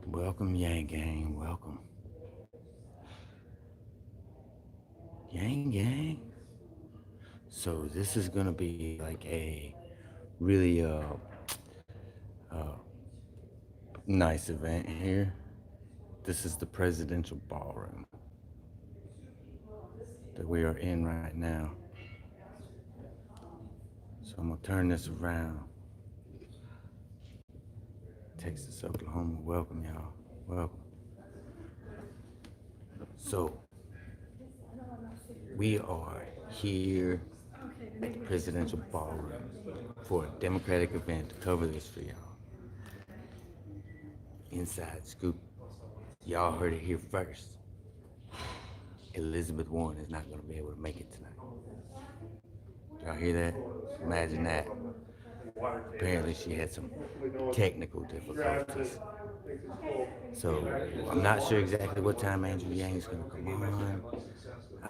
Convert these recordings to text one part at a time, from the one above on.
Welcome, Yang Gang. Welcome. Yang Gang. So this is gonna be like a really nice event here. This is the presidential ballroom that we are in right now. So I'm gonna turn this around. Texas, Oklahoma, welcome y'all. Welcome. So we are here at the presidential ballroom for a Democratic event to cover this for y'all. Inside scoop. Y'all heard it here first. Elizabeth Warren is not going to be able to make it tonight. Y'all hear that? Imagine that. Apparently she had some technical difficulties. So I'm not sure exactly what time Andrew Yang is going to come on.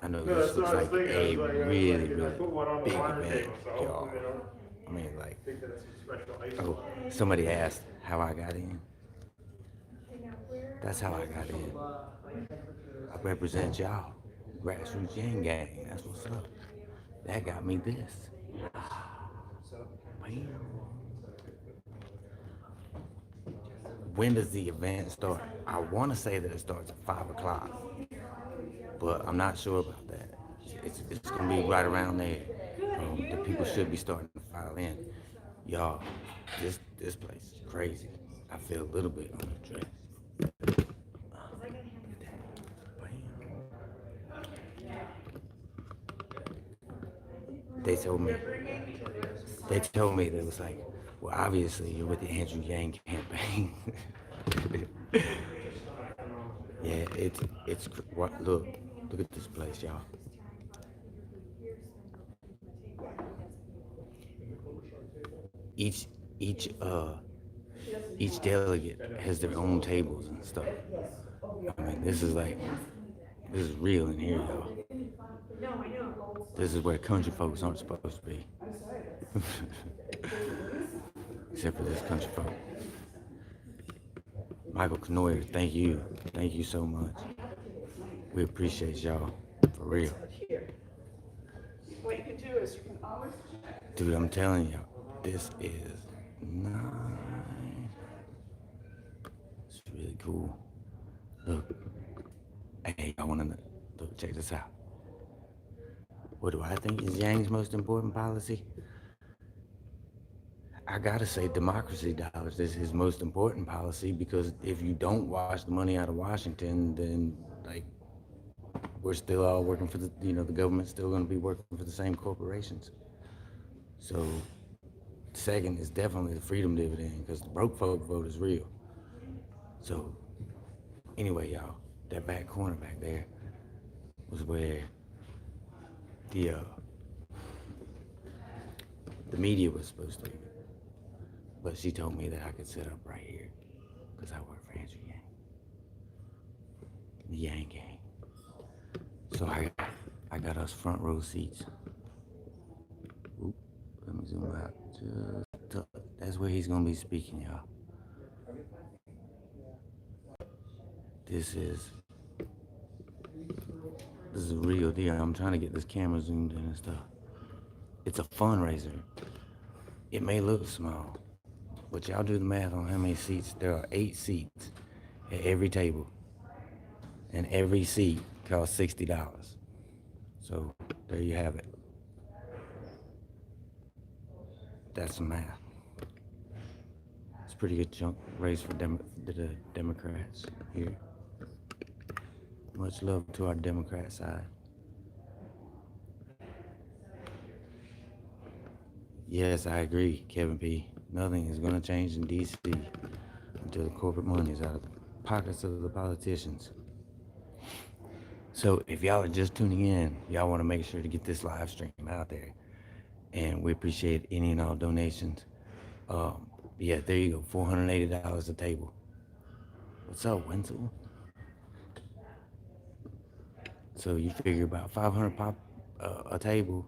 I know this looks like a really, really big event, y'all. I mean, like, oh, somebody asked how I got in. That's how I got in. I represent y'all. Grassroots Yang Gang. That's what's up. That got me this. When does the event start? I want to say that it starts at 5 o'clock, but I'm not sure about that. It's going to be right around there. The people should be starting to file in. Y'all, this place is crazy. I feel a little bit underdressed. They told me that it was like, well, obviously you're with the Andrew Yang campaign. Yeah, it's look at this place, y'all. Each delegate has their own tables and stuff. I mean, this is real in here, y'all. This is where country folks aren't supposed to be. Except for this country folk. Michael Knoyer, thank you. Thank you so much. We appreciate y'all, for real. What you can do is you can always... Dude, I'm telling y'all, this is nice. It's really cool. Look, hey, I wanna look, check this out. What do I think is Yang's most important policy? I gotta say democracy dollars is his most important policy, because if you don't wash the money out of Washington, then like we're still all working for the government's still gonna be working for the same corporations. So second is definitely the freedom dividend, because the broke folk vote is real. So anyway, y'all, that back corner back there was where the media was supposed to be. But she told me that I could sit up right here because I work for Andrew Yang, the Yang Gang. So I got us front row seats. Oop, let me zoom out. That's where he's gonna be speaking, y'all. This is a real deal. I'm trying to get this camera zoomed in and stuff. It's a fundraiser. It may look small, but y'all do the math on how many seats. There are 8 seats at every table, and every seat costs $60. So there you have it. That's the math. It's a pretty good chunk race for the Democrats here. Much love to our Democrat side. Yes, I agree, Kevin P. Nothing is going to change in D.C. until the corporate money is out of the pockets of the politicians. So if y'all are just tuning in, y'all want to make sure to get this live stream out there. and we appreciate any and all donations. Yeah, there you go, $480 a table. What's up, Wenzel? So you figure about 500 pop a table,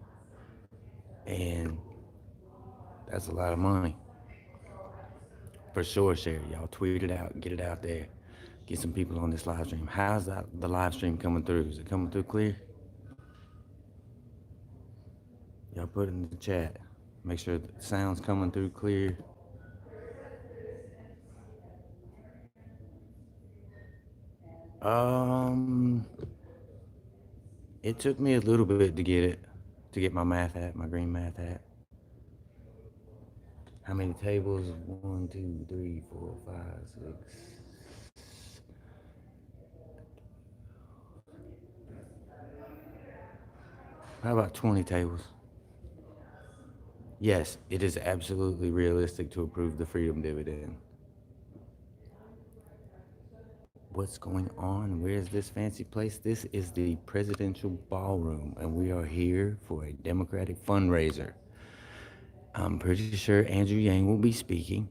and that's a lot of money. For sure, share. Y'all tweet it out, get it out there, get some people on this live stream. How's the live stream coming through? Is it coming through clear? Y'all put it in the chat. Make sure the sound's coming through clear. Um, it took me a little bit to get my math hat, my green math hat. How many tables? 1, 2, 3, 4, 5, 6. How about 20 tables? Yes, it is absolutely realistic to approve the freedom dividend. What's going on? Where is this fancy place? This is the presidential ballroom, and we are here for a Democratic fundraiser. I'm pretty sure Andrew Yang will be speaking,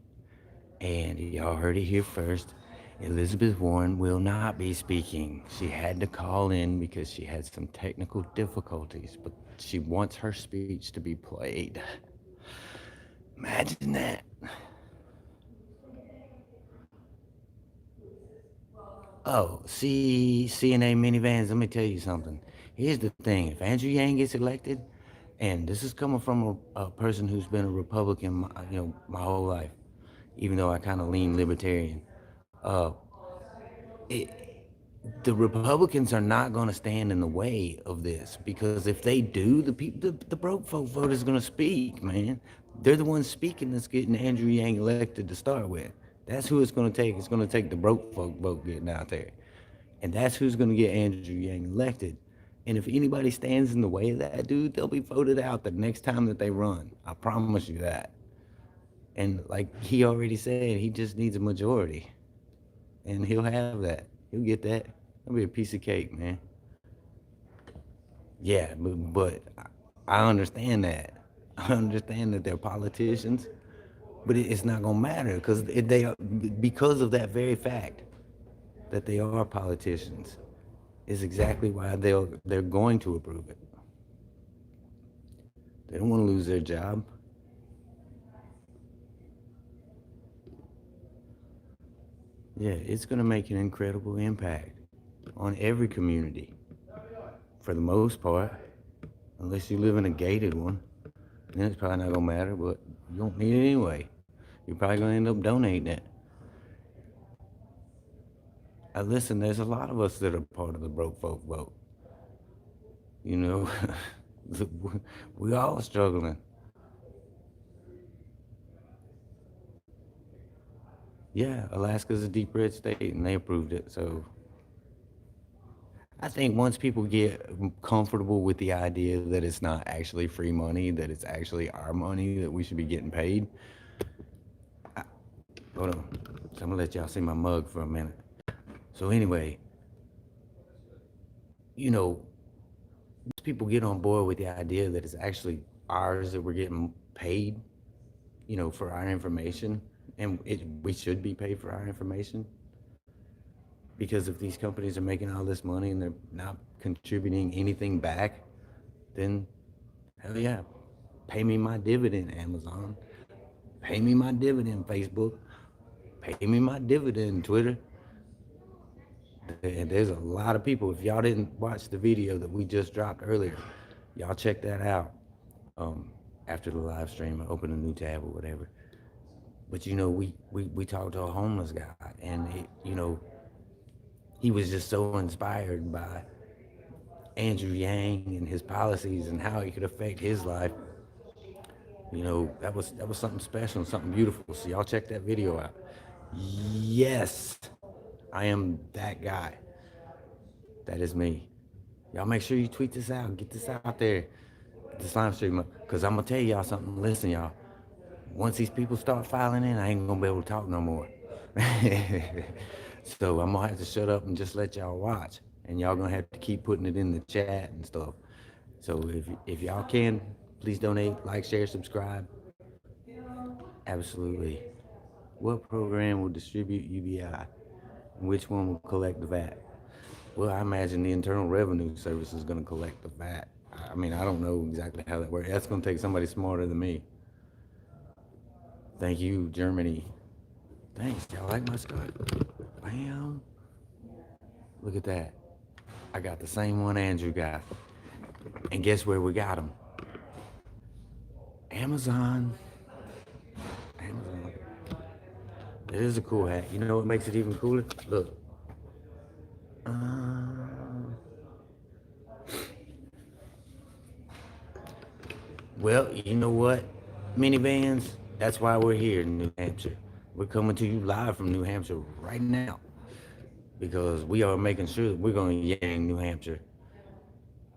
and y'all heard it here first. Elizabeth Warren will not be speaking. She had to call in because she had some technical difficulties, but she wants her speech to be played. Imagine that. Oh, see, CNA minivans, let me tell you something. Here's the thing. If Andrew Yang gets elected, and this is coming from a person who's been a Republican, my whole life, even though I kind of lean libertarian, uh, it, the Republicans are not going to stand in the way of this, because if they do, the broke folk vote is going to speak, man. They're the ones speaking that's getting Andrew Yang elected to start with. That's who it's going to take. It's going to take the broke folk vote getting out there. And that's who's going to get Andrew Yang elected. And if anybody stands in the way of that dude, they'll be voted out the next time that they run. I promise you that. And like he already said, he just needs a majority. And he'll have that. He'll get that. That'll be a piece of cake, man. Yeah, but I understand that. I understand that they're politicians, but it's not gonna matter because of that very fact that they are politicians is exactly why they're going to approve it. They don't want to lose their job. Yeah, it's gonna make an incredible impact on every community, for the most part, unless you live in a gated one. Then it's probably not gonna matter, but you don't need it anyway. You're probably gonna end up donating it. Listen, there's a lot of us that are part of the broke folk vote. You know, we all struggling. Yeah, Alaska's a deep red state, and they approved it. So I think once people get comfortable with the idea that it's not actually free money, that it's actually our money, that we should be getting paid. Hold on. So I'm gonna let y'all see my mug for a minute. So anyway, once people get on board with the idea that it's actually ours, that we're getting paid, for our information, and we should be paid for our information, because if these companies are making all this money and they're not contributing anything back, then hell yeah, pay me my dividend, Amazon. Pay me my dividend, Facebook. Pay me my dividend, Twitter. And there's a lot of people. If y'all didn't watch the video that we just dropped earlier, y'all check that out. After the live stream, I open a new tab or whatever. But we talked to a homeless guy, and he was just so inspired by Andrew Yang and his policies and how it could affect his life. That was something special, something beautiful. So y'all check that video out. Yes, I am that guy. That is me. Y'all make sure you tweet this out. Get this out there. Get this live stream up. Because I'm going to tell y'all something. Listen, y'all. Once these people start filing in, I ain't going to be able to talk no more. So I'm going to have to shut up and just let y'all watch. And y'all going to have to keep putting it in the chat and stuff. So if y'all can, Please donate, like, share, subscribe. Absolutely. What program will distribute UBI? And which one will collect the VAT? Well, I imagine the Internal Revenue Service is going to collect the VAT. I mean, I don't know exactly how that works. That's going to take somebody smarter than me. Thank you, Germany. Thanks. Y'all like my Scott? Bam. Look at that. I got the same one Andrew got. And guess where we got them? Amazon. Amazon. It is a cool hat. You know what makes it even cooler? Look. Well, you know what? Minivans, that's why we're here in New Hampshire. We're coming to you live from New Hampshire right now because we are making sure that we're going to yang New Hampshire.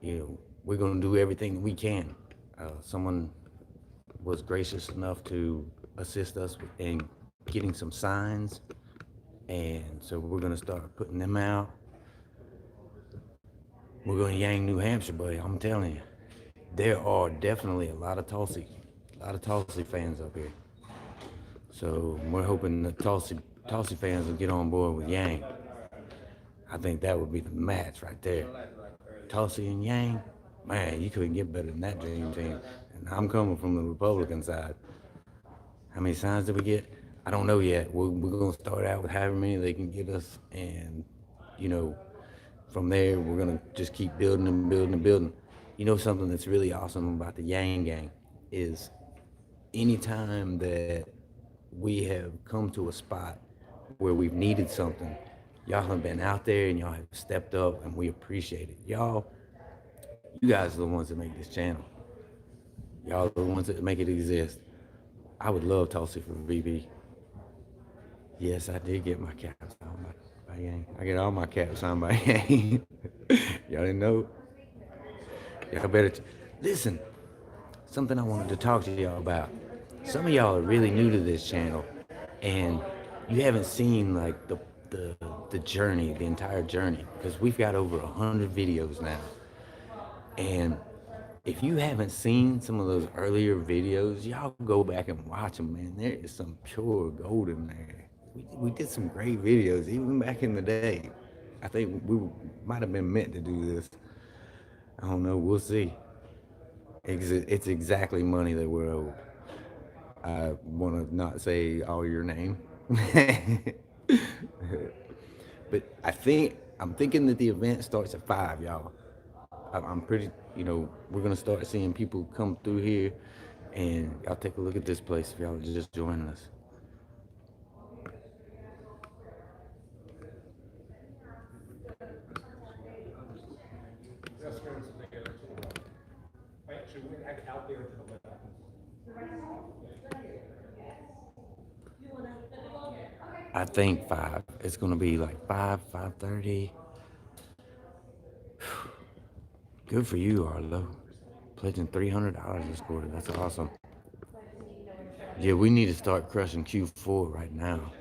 You know, we're going to do everything we can. Someone was gracious enough to assist us in getting some signs, and so we're going to start putting them out. We're going to yang New Hampshire, buddy. I'm telling you, there are definitely a lot of Tulsi fans up here. So we're hoping the Tulsi fans will get on board with Yang. I think that would be the match right there. Tulsi and Yang, man, you couldn't get better than that dream team. And I'm coming from the Republican side. How many signs did we get? I don't know yet. We're going to start out with however many they can get us. And, you know, from there, we're going to just keep building and building and building. You know, something that's really awesome about the Yang Gang is anytime that we have come to a spot where we've needed something, y'all have been out there and y'all have stepped up, and we appreciate it. Y'all, you guys are the ones that make this channel. Y'all are the ones that make it exist. I would love Tulsi for VP. Yes, I did get my cap signed by Yang. I get all my caps signed by Yang. Y'all didn't know? Y'all better listen. Something I wanted to talk to y'all about. Some of y'all are really new to this channel, and you haven't seen like the journey, the entire journey, because we've got over 100 videos now. And if you haven't seen some of those earlier videos, y'all go back and watch them, man. There is some pure gold in there. We did some great videos, even back in the day. I think we might have been meant to do this. I don't know. We'll see. It's exactly money that we're owed. I want to not say all your name. But I'm thinking that the event starts at 5, y'all. I'm pretty, we're going to start seeing people come through here, and y'all take a look at this place if y'all are just joining us. I think 5. It's going to be like 5:30. Good for you, Arlo. Pledging $300 this quarter. That's awesome. Yeah, we need to start crushing Q4 right now.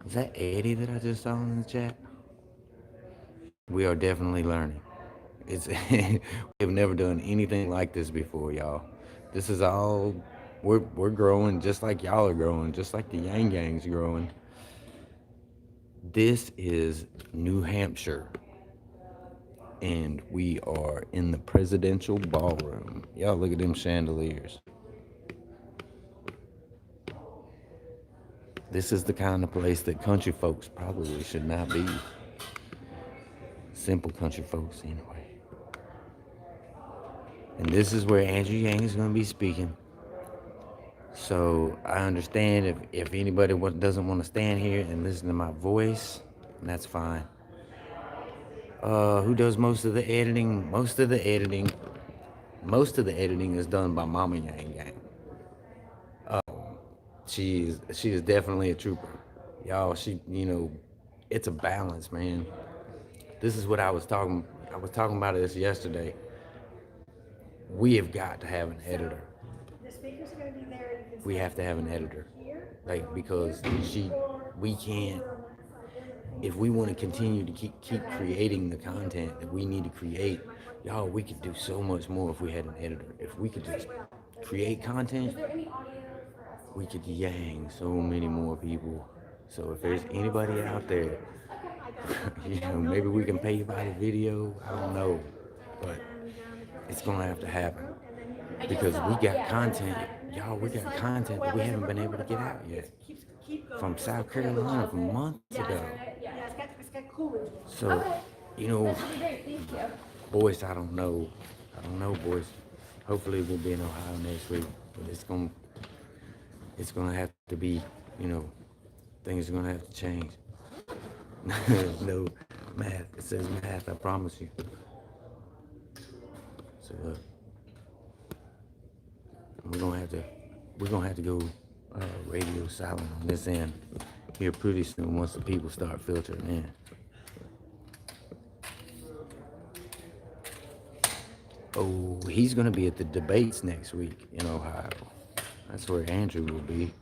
Is that Eddie that I just saw in the chat? We are definitely learning. We have never done anything like this before, y'all. This is all, we're growing just like y'all are growing, just like the Yang Gang's growing. This is New Hampshire, and we are in the presidential ballroom. Y'all look at them chandeliers. This is the kind of place that country folks probably should not be. Simple country folks, anyway. And this is where Andrew Yang is going to be speaking. So I understand if anybody doesn't want to stand here and listen to my voice, that's fine. Who does most of the editing? Most of the editing is done by Mama Yang Gang. She is definitely a trooper. Y'all, it's a balance, man. This is what I was talking about this yesterday. We have got to have an editor. The speakers are gonna be there. We have to have an editor. Like, because we can't, if we want to continue to keep creating the content that we need to create, y'all, we could do so much more if we had an editor. If we could just create content, we could yang so many more people. So if there's anybody out there, maybe we can pay you by the video. I don't know, but it's gonna have to happen because we got content, y'all. We got content that we haven't been able to get out yet from South Carolina from months ago. So, boys, I don't know, boys. Hopefully, we'll be in Ohio next week, but it's gonna have to be, things are gonna have to change. No math. It says math. I promise you. So we're gonna have to go radio silent on this end here pretty soon once the people start filtering in. Oh, he's gonna be at the debates next week in Ohio. That's where Andrew will be.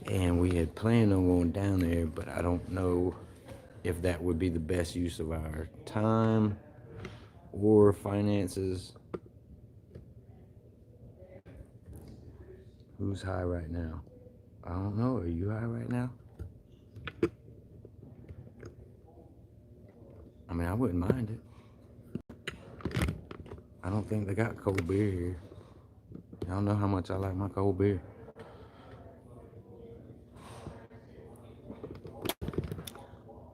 And we had planned on going down there, but I don't know if that would be the best use of our time or finances. Who's high right now? I don't know. Are you high right now? I mean, I wouldn't mind it. I don't think they got cold beer here. I don't know how much I like my cold beer.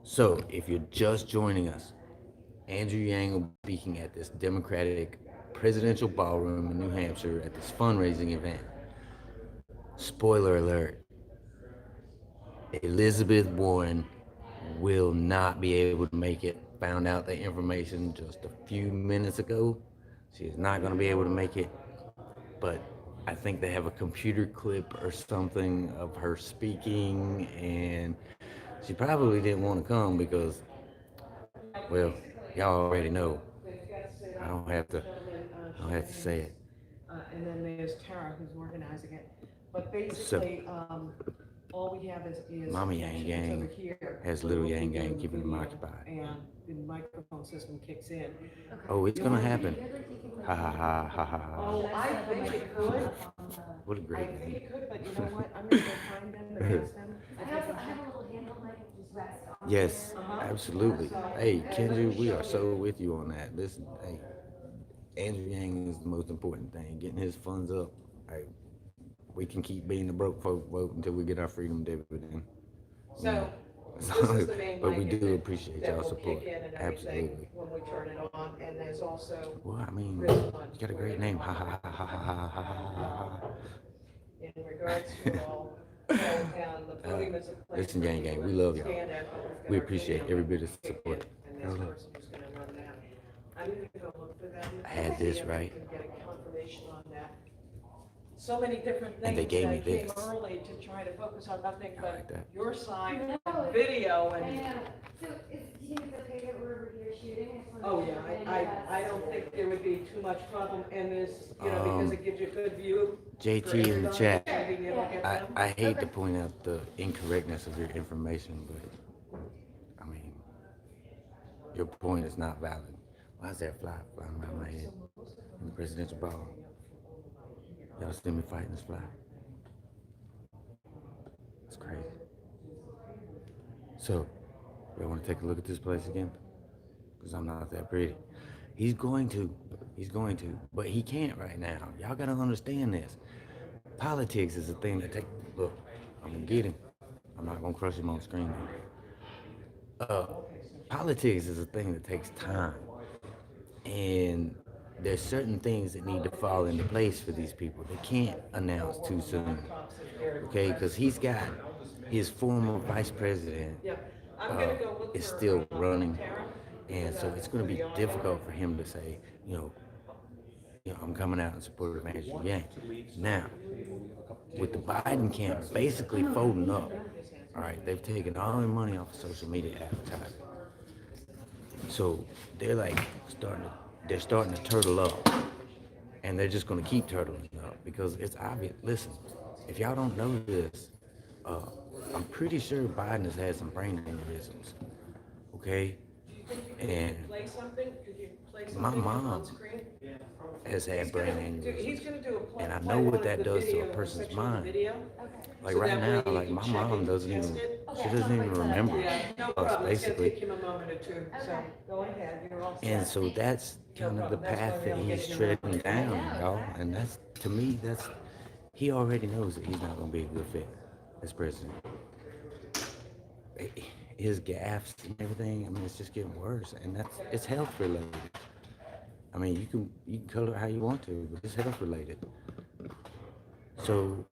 So, if you're just joining us, Andrew Yang will be speaking at this Democratic presidential ballroom in New Hampshire at this fundraising event. Spoiler alert, Elizabeth Warren will not be able to make it. Found out the information just a few minutes ago. She is not going to be able to make it, but I think they have a computer clip or something of her speaking, and she probably didn't want to come because, well, y'all already know. I don't have to say it. And then there's Tara who's organizing it. But basically, all we have is Mama Yang Gang has little Yang Gang keeping them occupied. And the microphone system kicks in. Oh, it's gonna happen. Ha ha ha ha ha ha. Oh, I think it could. What a great I think name. it could, but you know what? I'm gonna go find them and ask them. I have a little handle mic that just rests on. Yes, absolutely. Hey, Kendra, we are so with you on that. Listen, hey, Andrew Yang is the most important thing. Getting his funds up. Hey, we can keep being the broke folk vote until we get our freedom dividend. So, this is the main But we mic do appreciate that y'all will support. kick in and Absolutely. everything when we turn it on, and there's also Well, I mean, this one. you got a great name. Ha ha ha ha ha ha ha ha ha. In regards to all, and the podium is a place. Listen, Gang Gang, we love y'all. We appreciate every bit of support. And this person who's gonna run that. I'm gonna go look for them. I had this, and right? Get a confirmation on that. So many different things. And they gave me that came this. early to try to focus on nothing I like but that. your side, No, video I and. know. So do you think it's okay that we're over here shooting? I just wanna Oh, make yeah, sure that I don't think there would be too much problem in this, because it gives you a good view. JT for in the everybody chat. and being able to get them. I hate to point out the incorrectness of your information, but I mean, your point is not valid. Why is that fly flying around my head in the presidential ball? Y'all see me fighting this fly? It's crazy. So, y'all want to take a look at this place again? Because I'm not that pretty. He's going to, but he can't right now. Y'all gotta understand this. Politics is a thing that takes, look, I'm gonna get him. I'm not gonna crush him on screen. Politics is a thing that takes time. And there's certain things that need to fall into place for these people. They can't announce too soon, okay? Because he's got his former vice president is still running, and so it's going to be difficult for him to say, I'm coming out in support of Andrew Yang. Now, with the Biden camp basically folding up, all right, they've taken all their money off of social media advertising. So they're like starting to turtle up, and they're just going to keep turtling up because it's obvious. Listen, if y'all don't know this, I'm pretty sure Biden has had some brain aneurysms. Okay, and Play something? Could you play my something mom on screen? has had brain He's aneurysms, gonna do a play. and I play know what one of that the does to a video, person's section of the mind. Video. Like So right that way now, you like can my check mom and doesn't test even, it. she doesn't even remember Yeah, no us, problem. It's gonna basically. take him a moment or two, so Okay. go ahead, you're all set. And so that's kind of the problem. That's path why we that don't he's get him treading out. down, Yeah, y'all. exactly. And that's, to me, that's, he already knows that he's not gonna be a good fit as president. His gaffes and everything, I mean, it's just getting worse, and it's health related. I mean, you can color it how you want to, but it's health related. So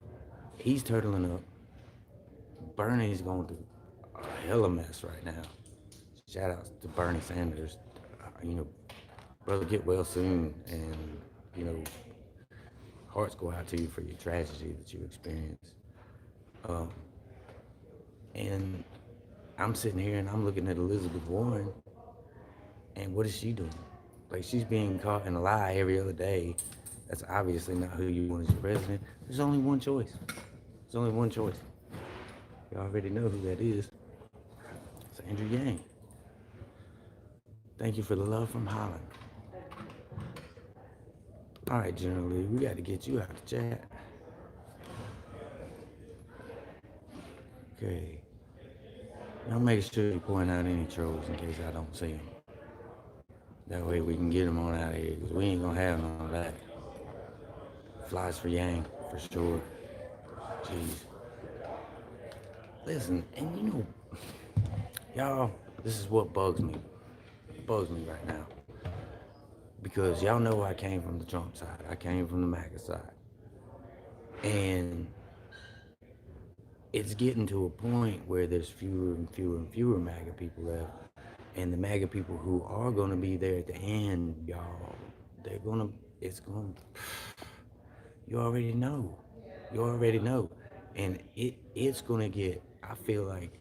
he's turtling up. Bernie's going through a hella mess right now. Shout outs to Bernie Sanders. You know, brother, get well soon, and you know, hearts go out to you for your tragedy that you experienced. And I'm sitting here and I'm looking at Elizabeth Warren, and what is she doing? Like, she's being caught in a lie every other day. That's obviously not who you want as your president. There's only one choice. There's only one choice. You already know who that is. It's Andrew Yang. Thank you for the love from Holland. All right, General Lee, we got to get you out the chat. Okay. Y'all make sure you point out any trolls in case I don't see them. That way we can get them on out of here, because we ain't going to have none of that. Flies for Yang, for sure. Jeez. Listen, and you know, y'all, this is what bugs me. It bugs me right now. Because y'all know I came from the Trump side. I came from the MAGA side. And it's getting to a point where there's fewer and fewer and fewer MAGA people left. And the MAGA people who are going to be there at the end, y'all, you already know. You already know. And it's going to get, I feel like,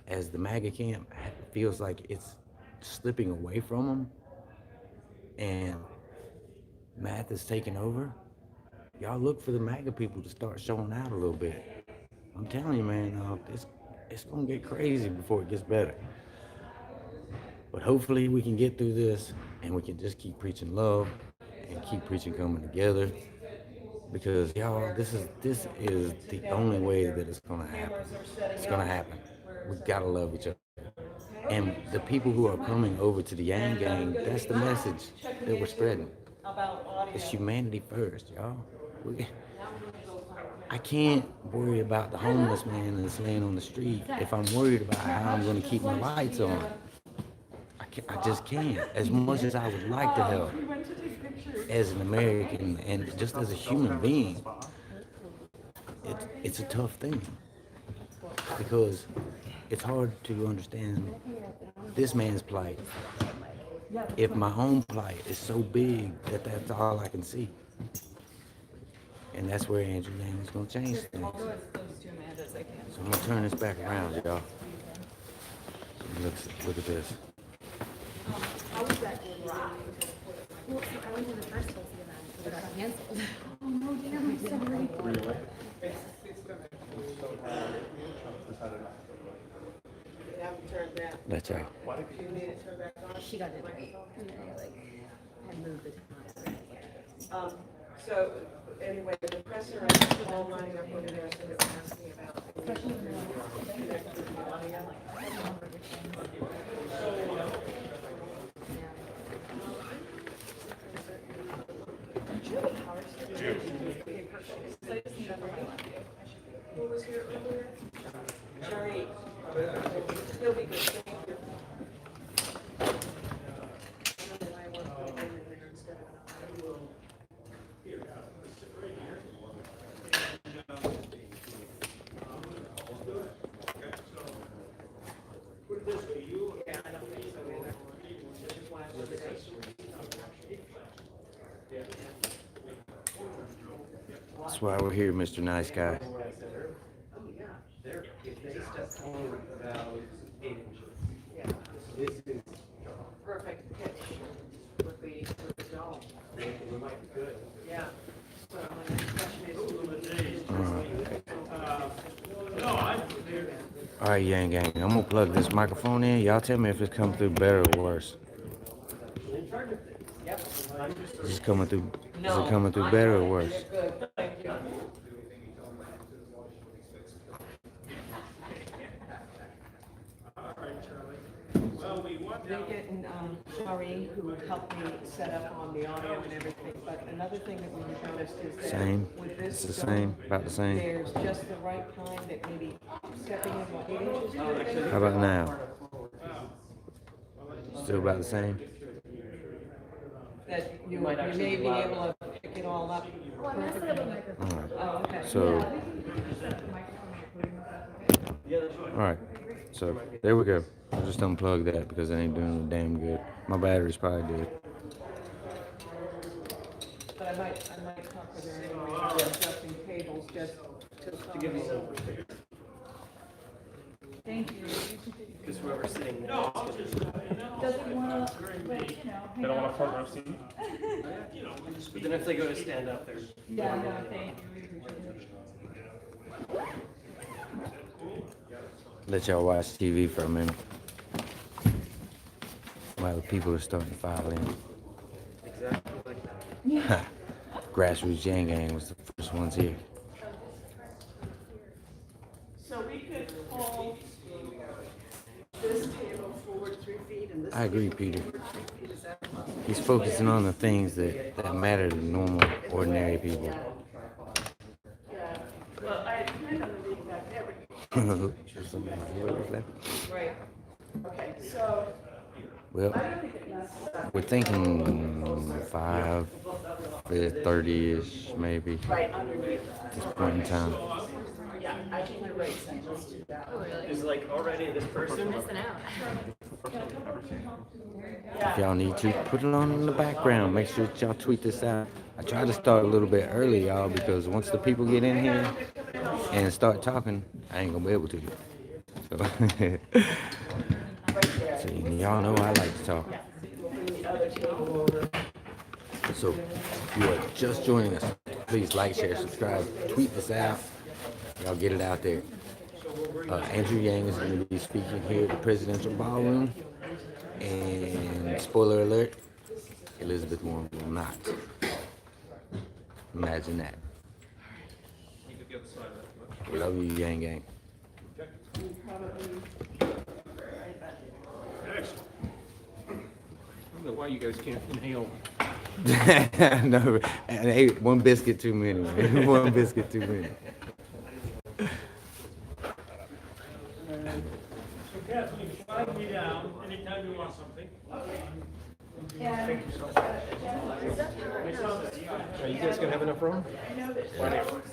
as the MAGA camp feels like it's slipping away from them, and math is taking over, y'all look for the MAGA people to start showing out a little bit. I'm telling you, man, it's going to get crazy before it gets better. But hopefully we can get through this, and we can just keep preaching love and keep preaching coming together. Because y'all, this is the only way that it's gonna happen. It's gonna happen. We gotta love each other. And the people who are coming over to the Yang Gang, that's the message that we're spreading. It's humanity first, y'all. I can't worry about the homeless man that's laying on the street if I'm worried about how I'm gonna keep my lights on. I just can't. As much as I would like to help as an American and just as a human being, it's a tough thing because it's hard to understand this man's plight if my own plight is so big that that's all I can see. And that's where Andrew Yang is going to change things. So I'm going to turn this back around, y'all. Look at this. How was that? Well, I went to the first place and it got canceled. Oh no, damn, I'm sorry. That's right. She got it right. And then I had moved the time. So, anyway, the presser, I put them all lining up over there, so they're asking about. Who was here earlier? Jerry. He'll be good, thank you. I don't know why I wasn't putting him in there instead of. That's why we're here, Mr. Nice Guy. Perfect pitch with the dome. Yeah. So my next question is. All right, Yang Gang, I'm gonna plug this microphone in. Y'all tell me if it's coming through better or worse. Is it coming through? Is it coming through better or worse? Good, thank you. Vincent and Shari, who helped me set up on the audio and everything, but another thing that we noticed is that Same. with this It's the going, same. About the same. there's just the right time that maybe stepping in what 8 inches per day. How about now? Still about the same. That you may be able to pick it all up. Well, I messed it up with microphone. All right. Oh, okay. So, Yeah, we can just set the microphone recording if that's okay. all right. So there we go. I'll just unplug that because it ain't doing damn good. My battery's probably dead. But I might talk with her anyway, about adjusting cables just to give me some. Thank you. Because whoever's sitting there. Doesn't wanna, like, you know, They hang don't want a out. front row seat. But then if they go to stand up, they're. Yeah, no, thank you. We appreciate it. Let y'all watch TV for a minute while the people are starting to file in. Exactly like that. Grassroots Yang Gang was the first ones here. So we could pull this table forward 3 feet and this. I agree, Peter. table forward 3 feet. Is that possible? He's focusing on the things that matter to normal, ordinary people. Yeah. Well, I kind of leave that there. Right. Okay, so Well, I don't think it messes up. we're thinking 5, 30-ish, maybe, Right underneath at that. this point in time. Yeah, I think you're right, so let's do that. Oh, really? Is like already this person. Missing out. If y'all need to, put it on in the background. Make sure that y'all tweet this out. I tried to start a little bit early, y'all, because once the people get in here and start talking, I ain't gonna be able to. So, so y'all know I like to talk. So if you are just joining us, please like, share, subscribe, tweet this out. Y'all get it out there. Andrew Yang is going to be speaking here at the Presidential Ballroom. And spoiler alert, Elizabeth Warren will not. Imagine that. Love you, Yang Gang. I don't know why you guys can't inhale. No, and hey, one biscuit too many. Man. One biscuit too many. Kathleen, flag me down anytime you want something. Are you guys gonna have enough room?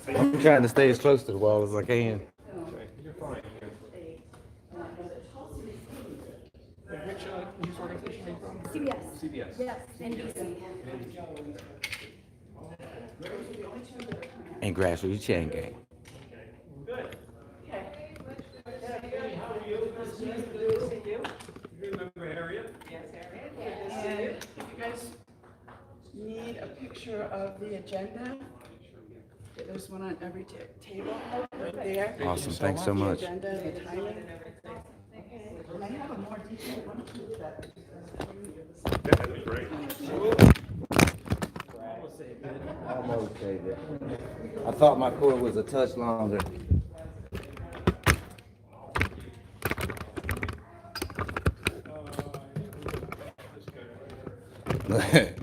I'm trying to stay as close to the wall as I can. Okay, you're fine. Which news organization are you from? CBS. CBS. Yes, NBC. And Grassroots Yang Gang. Remember Harriet? And if you guys need a picture of the agenda, there's one on every table right there. Awesome. Thanks so The much. agenda, the timing. I have a more detailed one too, but. That'd be great. Almost saved it. I thought my cord was a touch longer. The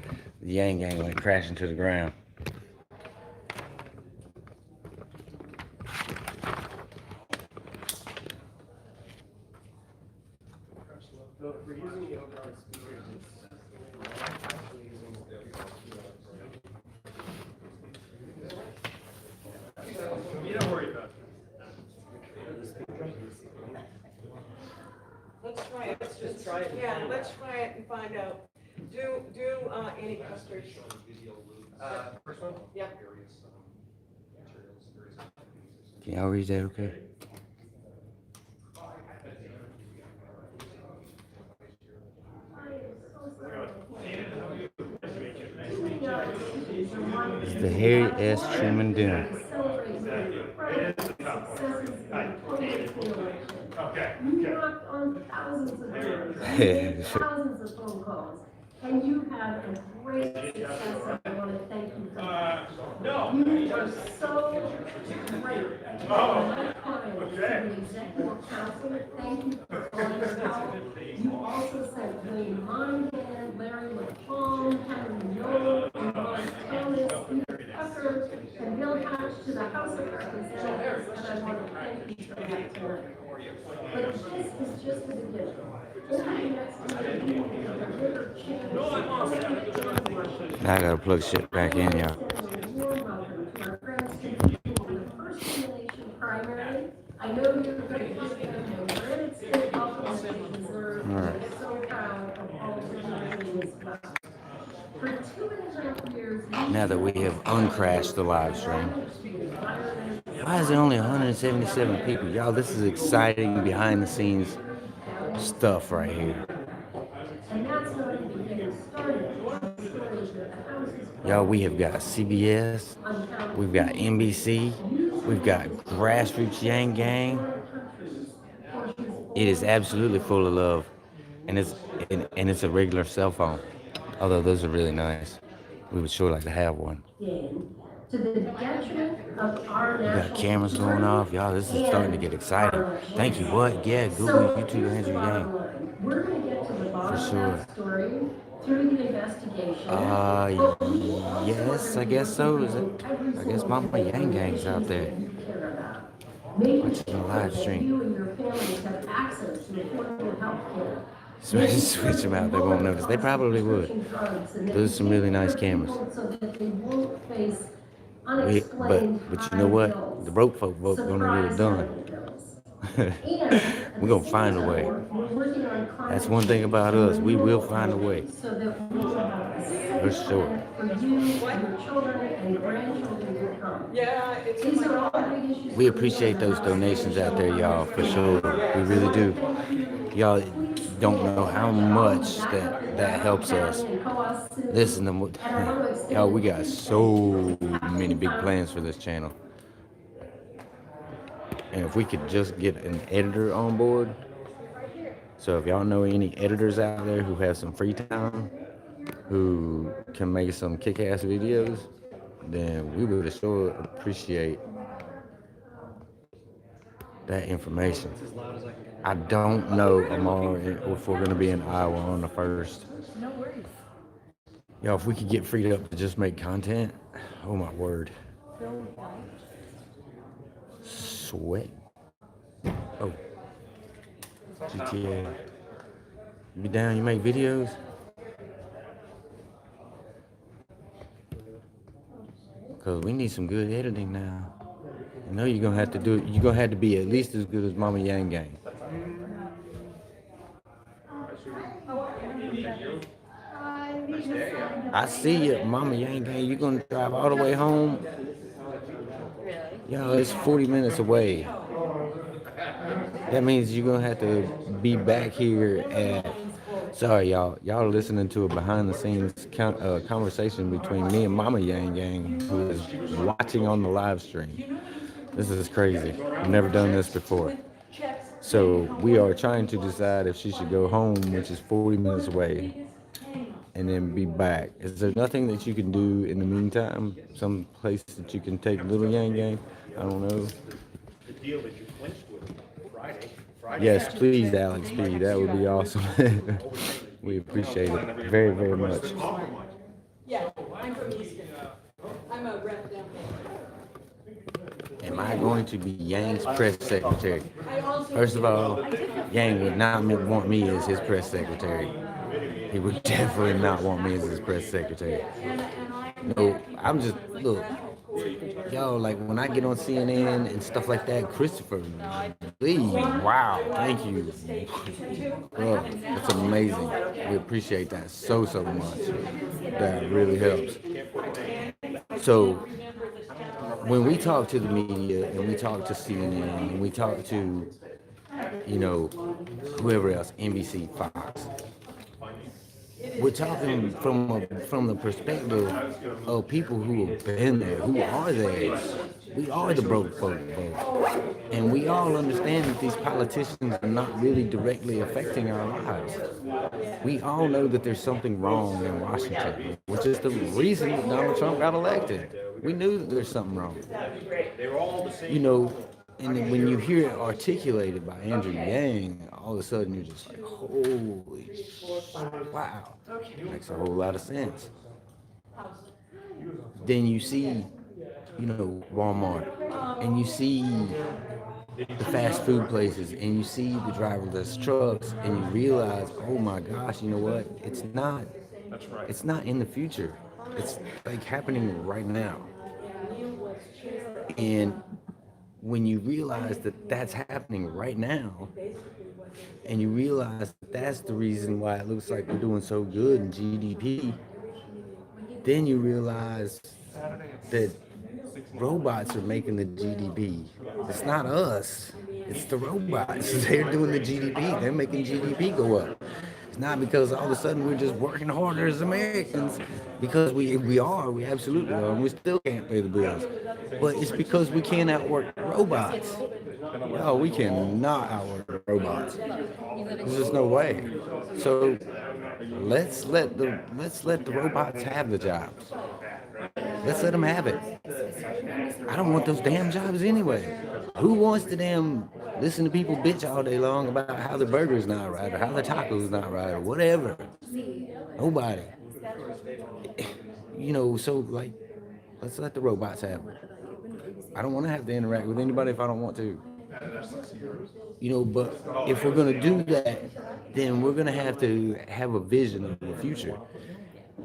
Yang Gang went crashing to the ground. You don't worry about it. Let's try it, let's just try it. Yeah, let's try it and find out. Do any custards. First one? Yep. Can y'all read that okay? It's the Harry S. Truman dinner. thousands of doors, thousands of phone calls, and you had a great success, and I want to thank you for that. You are so great. My client, the executive council, thank you for all your help. You also sent Wayne Monahan, Larry LaFawn, Henry Noel, Ron Thomas, Peter Tucker, and Bill Hatch to the House of Representatives, and I want to thank you for that tonight. But this is just the beginning. Over the next year, we will deliver change. Now I gotta plug shit back in, y'all. I know you're very granted state welcome that you deserve. I'm so proud of all that you're doing as well. For 2.5 years. Now that we have uncrashed the live stream. Why is there only 177 people? Y'all, this is exciting behind the scenes stuff right here. And that's not even getting started. Y'all, we have got CBS, we've got NBC, we've got Grassroots Yang Gang. It is absolutely full of love, and it's a regular cell phone. Although those are really nice. We would sure like to have one. To the detriment of our We got national cameras going off. Y'all, this is starting to get exciting. Thank you. What? Yeah, Google, YouTube, Andrew Yang. We're going to get to the bottom For sure. of that story through the investigation. Yes, I guess so. Is it? I guess Mama Yang Gang's out there watching the live stream. You and your families have access to affordable health care. Switch them out. They won't notice. They probably would. Those are some really nice cameras. But you know what? The broke folk vote gonna get it done. We're gonna find a way. That's one thing about us. We will find a way. For sure. We appreciate those donations out there, y'all. For sure. We really do. Y'all don't know how much that helps us. Listen to y'all, we got so many big plans for this channel. And if we could just get an editor on board. So if y'all know any editors out there who have some free time, who can make some kick-ass videos, then we would sure appreciate that information. I don't know, Amar, if we're going to be in Iowa on the 1st. No worries. Y'all, if we could get freed up to just make content, oh my word. Sweat. Oh. GTA. You be down, you make videos? Because we need some good editing now. You know you're going to have to do it. You're going to have to be at least as good as Mama Yang Gang. I see you, Mama Yang Gang. You're going to drive all the way home? Yo, it's 40 minutes away. That means you're going to have to be back here at... Sorry, y'all. Y'all are listening to a behind-the-scenes conversation between me and Mama Yang Gang, who is watching on the live stream. This is crazy. I've never done this before. So we are trying to decide if she should go home, which is 40 minutes away, and then be back. Is there nothing that you can do in the meantime? Some place that you can take little Yang Gang? I don't know. The deal that you clinched with Friday. Yes, please, Alex P. That would be awesome. We appreciate it very, very much. Yeah, I'm from Easton. I'm a rep down there. Am I going to be Yang's press secretary? I also. First of all, Yang would not want me as his press secretary. He would definitely not want me as his press secretary. No, I'm just, look, yo, like when I get on CNN and stuff like that, Christopher, please, wow, thank you. Bro, that's amazing. We appreciate that so much. That really helps. So, when we talk to the media and we talk to CNN and we talk to, you know, whoever else, NBC, Fox, we're talking from the perspective of people who have been there, who are there. We are the broke folk vote. And we all understand that these politicians are not really directly affecting our lives. We all know that there's something wrong in Washington, which is the reason that Donald Trump got elected. We knew that there's something wrong. You know, and then when you hear it articulated by Andrew Yang, all of a sudden you're just like, holy wow. Makes a whole lot of sense. Then you see, you know, Walmart, and you see the fast food places, and you see the driverless trucks, and you realize, oh my gosh, you know what? It's not in the future. It's like happening right now. And when you realize that that's happening right now, and you realize that that's the reason why it looks like we're doing so good in GDP, then you realize that robots are making the GDP. It's not us. It's the robots. They're doing the GDP. They're making GDP go up. It's not because all of a sudden we're just working harder as Americans, because we absolutely are, and we still can't pay the bills. But it's because we can't outwork robots. No, we cannot outwork robots. There's just no way. So let's let the robots have the jobs. Let's let them have it. I don't want those damn jobs anyway. Who wants to damn listen to people bitch all day long about how the burger's not right or how the taco's not right or whatever? Nobody. You know, so like, let's let the robots have it. I don't want to have to interact with anybody if I don't want to. You know, but if we're going to do that, then we're going to have a vision of the future.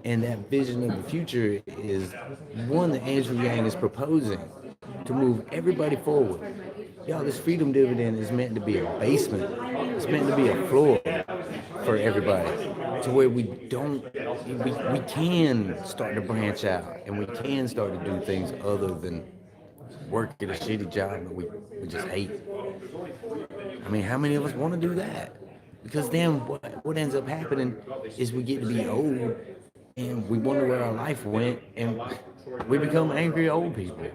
And that vision of the future is one that Andrew Yang is proposing to move everybody forward. Y'all, this freedom dividend is meant to be a basement. It's meant to be a floor for everybody, to where we can start to branch out, and we can start to do things other than work at a shitty job that we just hate. I mean, how many of us want to do that? Because then what ends up happening is we get to be old, and we wonder where our life went, and we become angry old people.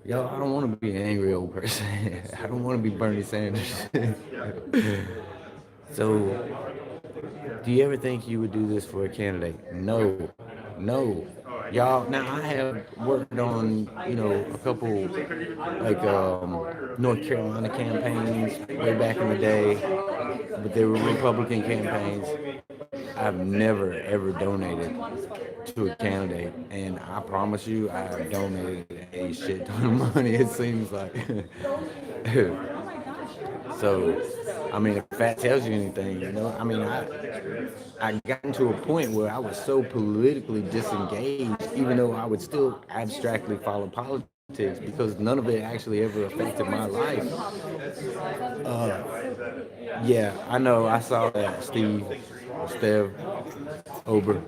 Yo, I don't want to be an angry old person. I don't want to be Bernie Sanders. So, do you ever think you would do this for a candidate? No. Y'all, now I have worked on, you know, a couple, like, North Carolina campaigns way back in the day, but they were Republican campaigns. I've never, ever donated to a candidate, and I promise you, I have donated a shit ton of money, it seems like. So, I mean, if that tells you anything, you know, I mean, I got into a point where I was so politically disengaged, even though I would still abstractly follow politics, because none of it actually ever affected my life. Yeah, I know, I saw that Steve Ober.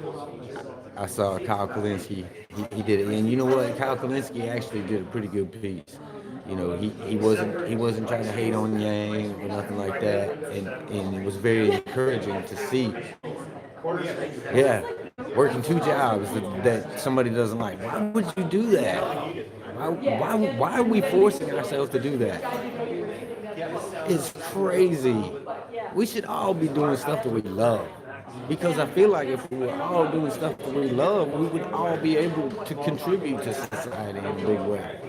I saw Kyle Kalinske. He did it, and you know what? Kyle Kalinske actually did a pretty good piece. You know, he wasn't trying to hate on Yang or nothing like that, and it was very encouraging to see. Yeah, working two jobs that somebody doesn't like. Why would you do that? Why are we forcing ourselves to do that? It's crazy. We should all be doing stuff that we love. Because I feel like if we were all doing stuff that we love, we would all be able to contribute to society in a big way.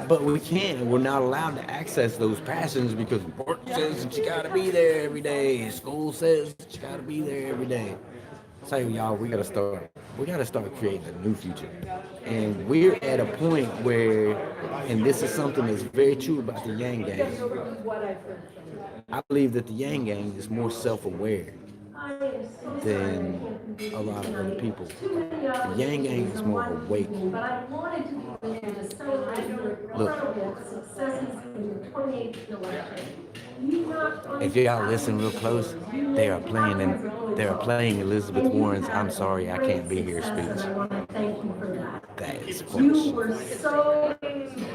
But we can't. We're not allowed to access those passions because work says that you gotta be there every day. School says that you gotta be there every day. So y'all, we gotta start creating a new future. And we're at a point where, and this is something that's very true about the Yang Gang. I believe that the Yang Gang is more self-aware than a lot of other people. The Yang Gang is more awake. But I wanted to be able to celebrate your incredible successes in the 2018 election. If y'all listen real close, they are playing Elizabeth Warren's "I'm Sorry I Can't Be Here" speech. I want to thank you for that. That is You bullshit. were so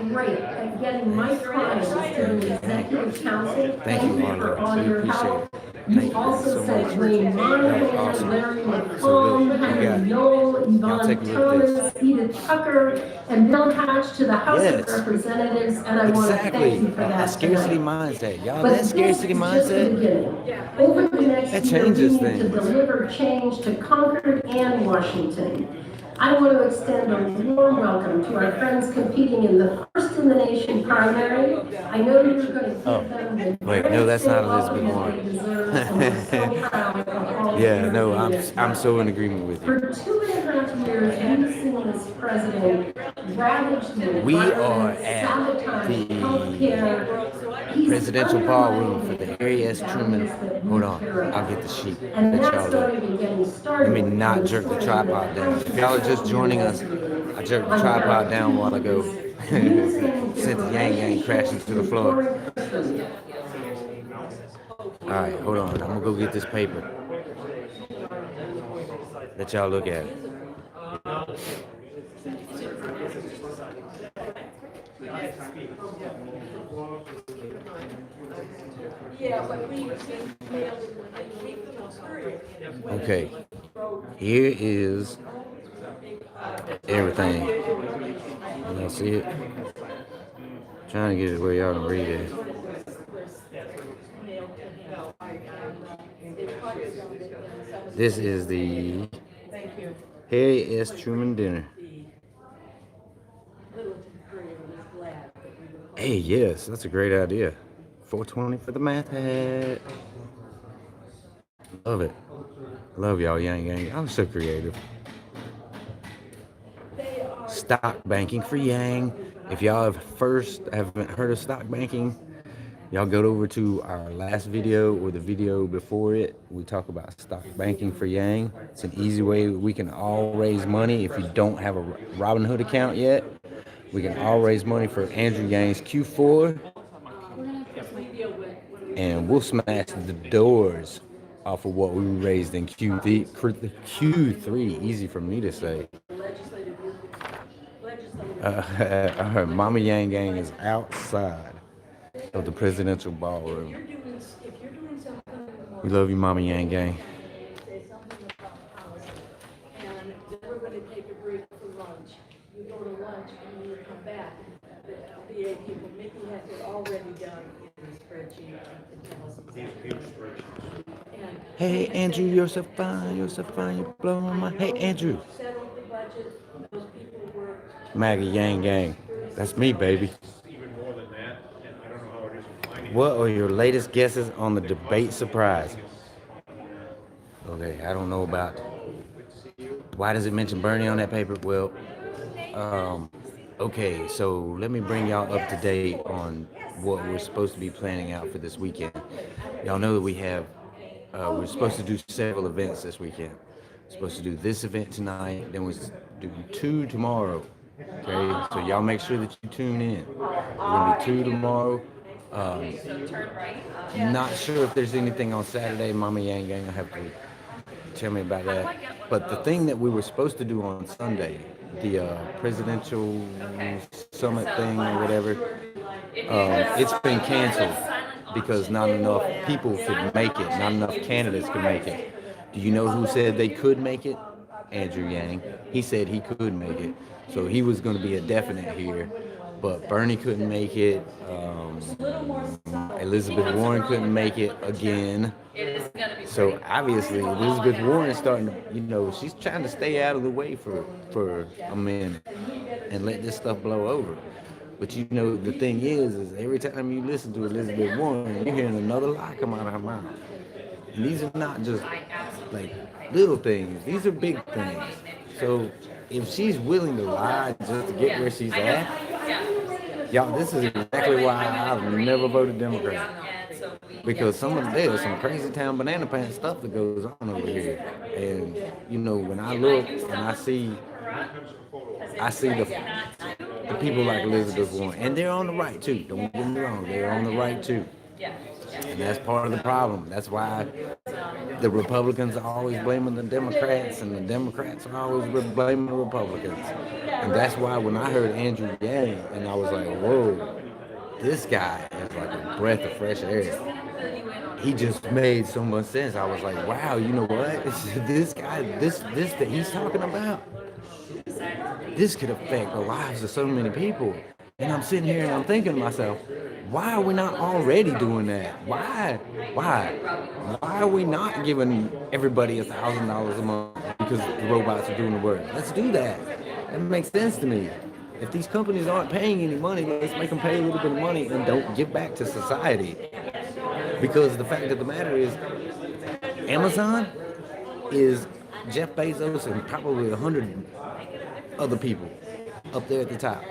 great at getting my clients to the executive council. Thank you, for Marla. all We your appreciate help. it. Thank You you also so sent much. Wayne That was Monahan, awesome. Larry So McComb, look, you Henry got it. Knoll, Y'all take Yvonne a look at Thomas, Edith Tucker, and Bill Hatch to the House of this. Representatives, and I want to thank Exactly. you for A that scarcity tonight. mindset. Y'all, But that this scarcity is just the mindset, beginning. Over the next that year, we changes need to things. deliver change to Concord and Washington. I want to extend a warm welcome to our friends competing in the first in the nation primary. I know you're going to give them the Wait, no, that's not Elizabeth welcome Warren. that they deserve, and we're so proud of all Yeah, you're no, doing this I'm work. so in agreement with For you. 2.5 years, we've seen this president ravage the We are environment, at sabotage the healthcare. He's presidential ballroom for the undermining Harry S. the Truman. values that Hold we on, care I'll about. get the sheet. And Let that's y'all not look. even getting Let started. me not on jerk the swearing tripod the down. House If y'all are just joining us, I jerked the tripod down a while ago. Sent the Yang Yang crashing to the floor. All right, hold on. I'm gonna go get this paper. Let y'all look at it. Okay, here is everything. Y'all see it? Trying to get it where y'all can read it. This is the Harry S. Truman dinner. Hey, yes, that's a great idea. 420 for the math hat. Love it. Love y'all, Yang Yang. I'm so creative. Stock banking for Yang. If y'all haven't heard of stock banking, y'all go over to our last video or the video before it. We talk about stock banking for Yang. It's an easy way we can all raise money. If you don't have a Robinhood account yet, we can all raise money for Andrew Yang's Q4. And we'll smash the doors off of what we raised in Q3. Easy for me to say. Mama Yang Gang is outside of the presidential ballroom. We love you, Mama Yang Gang. And then we're going to take a break for lunch. You go to lunch and when you come back, the LPA people, Mickey has it already done in the spreadsheet and tell us exactly. And Hey, Andrew, you're so fine. You're so fine. You're blowing my. Hey, Andrew. settled the budget, those people worked. Maggie Yang Gang. That's me, baby. What are your latest guesses on the debate surprise? Okay, I don't know about. Why does it mention Bernie on that paper? Well, okay, so let me bring y'all up to date on what we're supposed to be planning out for this weekend. Y'all know that we're supposed to do several events this weekend. We're supposed to do this event tonight, then we're do 2 tomorrow. Okay, so y'all make sure that you tune in. We're gonna do 2 tomorrow. Not sure if there's anything on Saturday. Mama Yang Gang will have to tell me about that. But the thing that we were supposed to do on Sunday, the presidential summit thing or whatever, it's been canceled because not enough people could make it. Not enough candidates could make it. Do you know who said they could make it? Andrew Yang. He said he could make it. So he was going to be a definite here. But Bernie couldn't make it. Elizabeth Warren couldn't make it again. So obviously Elizabeth Warren is starting to, she's trying to stay out of the way for a minute and let this stuff blow over. But the thing is every time you listen to Elizabeth Warren, you're hearing another lie come out of her mouth. And these are not just like little things; these are big things. So if she's willing to lie just to get where she's at, y'all, this is exactly why I've never voted Democrat. Because there's some crazy town banana pants stuff that goes on over here. And when I look and I see the people like Elizabeth Warren, and they're on the right too. Don't get me wrong, they're on the right too. And that's part of the problem. That's why the Republicans are always blaming the Democrats, and the Democrats are always blaming the Republicans. And that's why when I heard Andrew Yang, and I was like, whoa, this guy is like a breath of fresh air. he just made so much sense. I was like, wow, you know what? This guy, this that he's talking about, this could affect the lives of so many people. And I'm sitting here and I'm thinking to myself, why are we not already doing that? Why are we not giving everybody $1,000 a month because the robots are doing the work? Let's do that. That makes sense to me. If these companies aren't paying any money, let's make them pay a little bit of money and don't give back to society. Because the fact of the matter is, Amazon is Jeff Bezos and probably 100 other people up there at the top.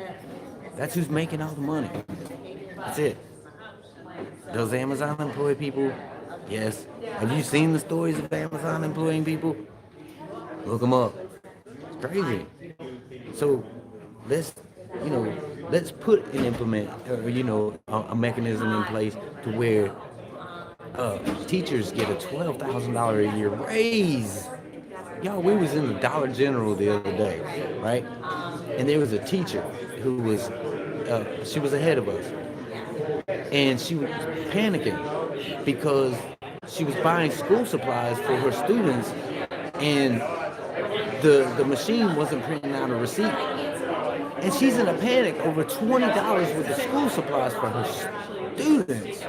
That's who's making all the money. That's it. Does Amazon employ people? Yes. Have you seen the stories of Amazon employing people? Look them up. It's crazy. So let's put and implement, a mechanism in place to where teachers get a $12,000 a year raise. Y'all, we was in the Dollar General the other day, right? And there was a teacher who was, she was ahead of us. And she was panicking because she was buying school supplies for her students and the machine wasn't printing out a receipt. And she's in a panic over $20 worth of school supplies for her students.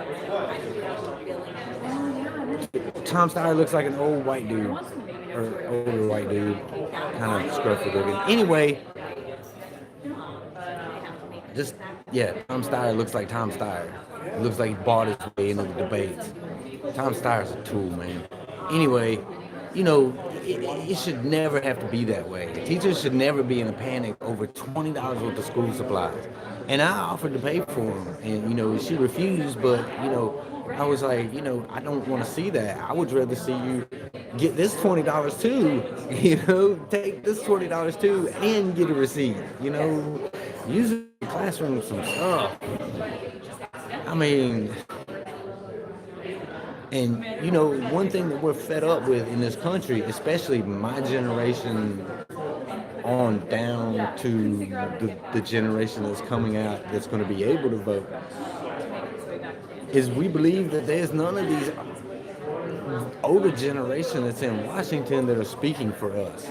Tom Steyer looks like an old white dude, or older white dude, kind of scruffy looking. Anyway, Tom Steyer looks like Tom Steyer. It looks like he bought his way into the debates. Tom Steyer's a tool, man. Anyway, it should never have to be that way. Teachers should never be in a panic over $20 worth of school supplies. And I offered to pay for them, and she refused. But I was like, I don't want to see that. I would rather see you get this $20 too. Take this $20 too, and get a receipt. Use it in the classroom some stuff. I mean, and one thing that we're fed up with in this country, especially my generation on down to the generation that's coming out that's going to be able to vote, is we believe that there's none of these older generation that's in Washington that are speaking for us.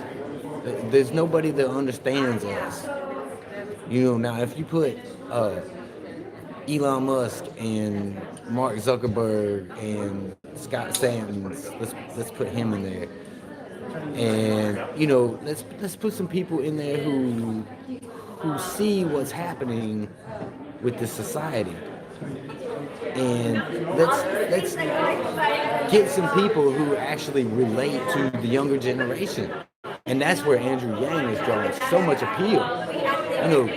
There's nobody that understands us. Now if you put Elon Musk and Mark Zuckerberg and Scott Sanders, let's put him in there, and let's put some people in there who see what's happening with the society, and let's get some people who actually relate to the younger generation, and that's where Andrew Yang is drawing so much appeal. You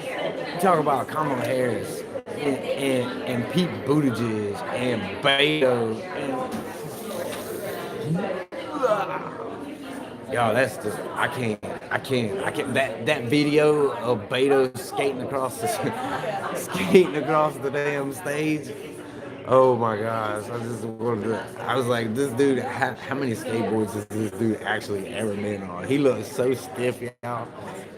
talk about Kamala Harris and Pete Buttigieg and Beto y'all, that's just I can't that video of Beto skating across the damn stage. Oh my gosh, I was like, this dude, how many skateboards has this dude actually ever been on? He looks so stiff, y'all.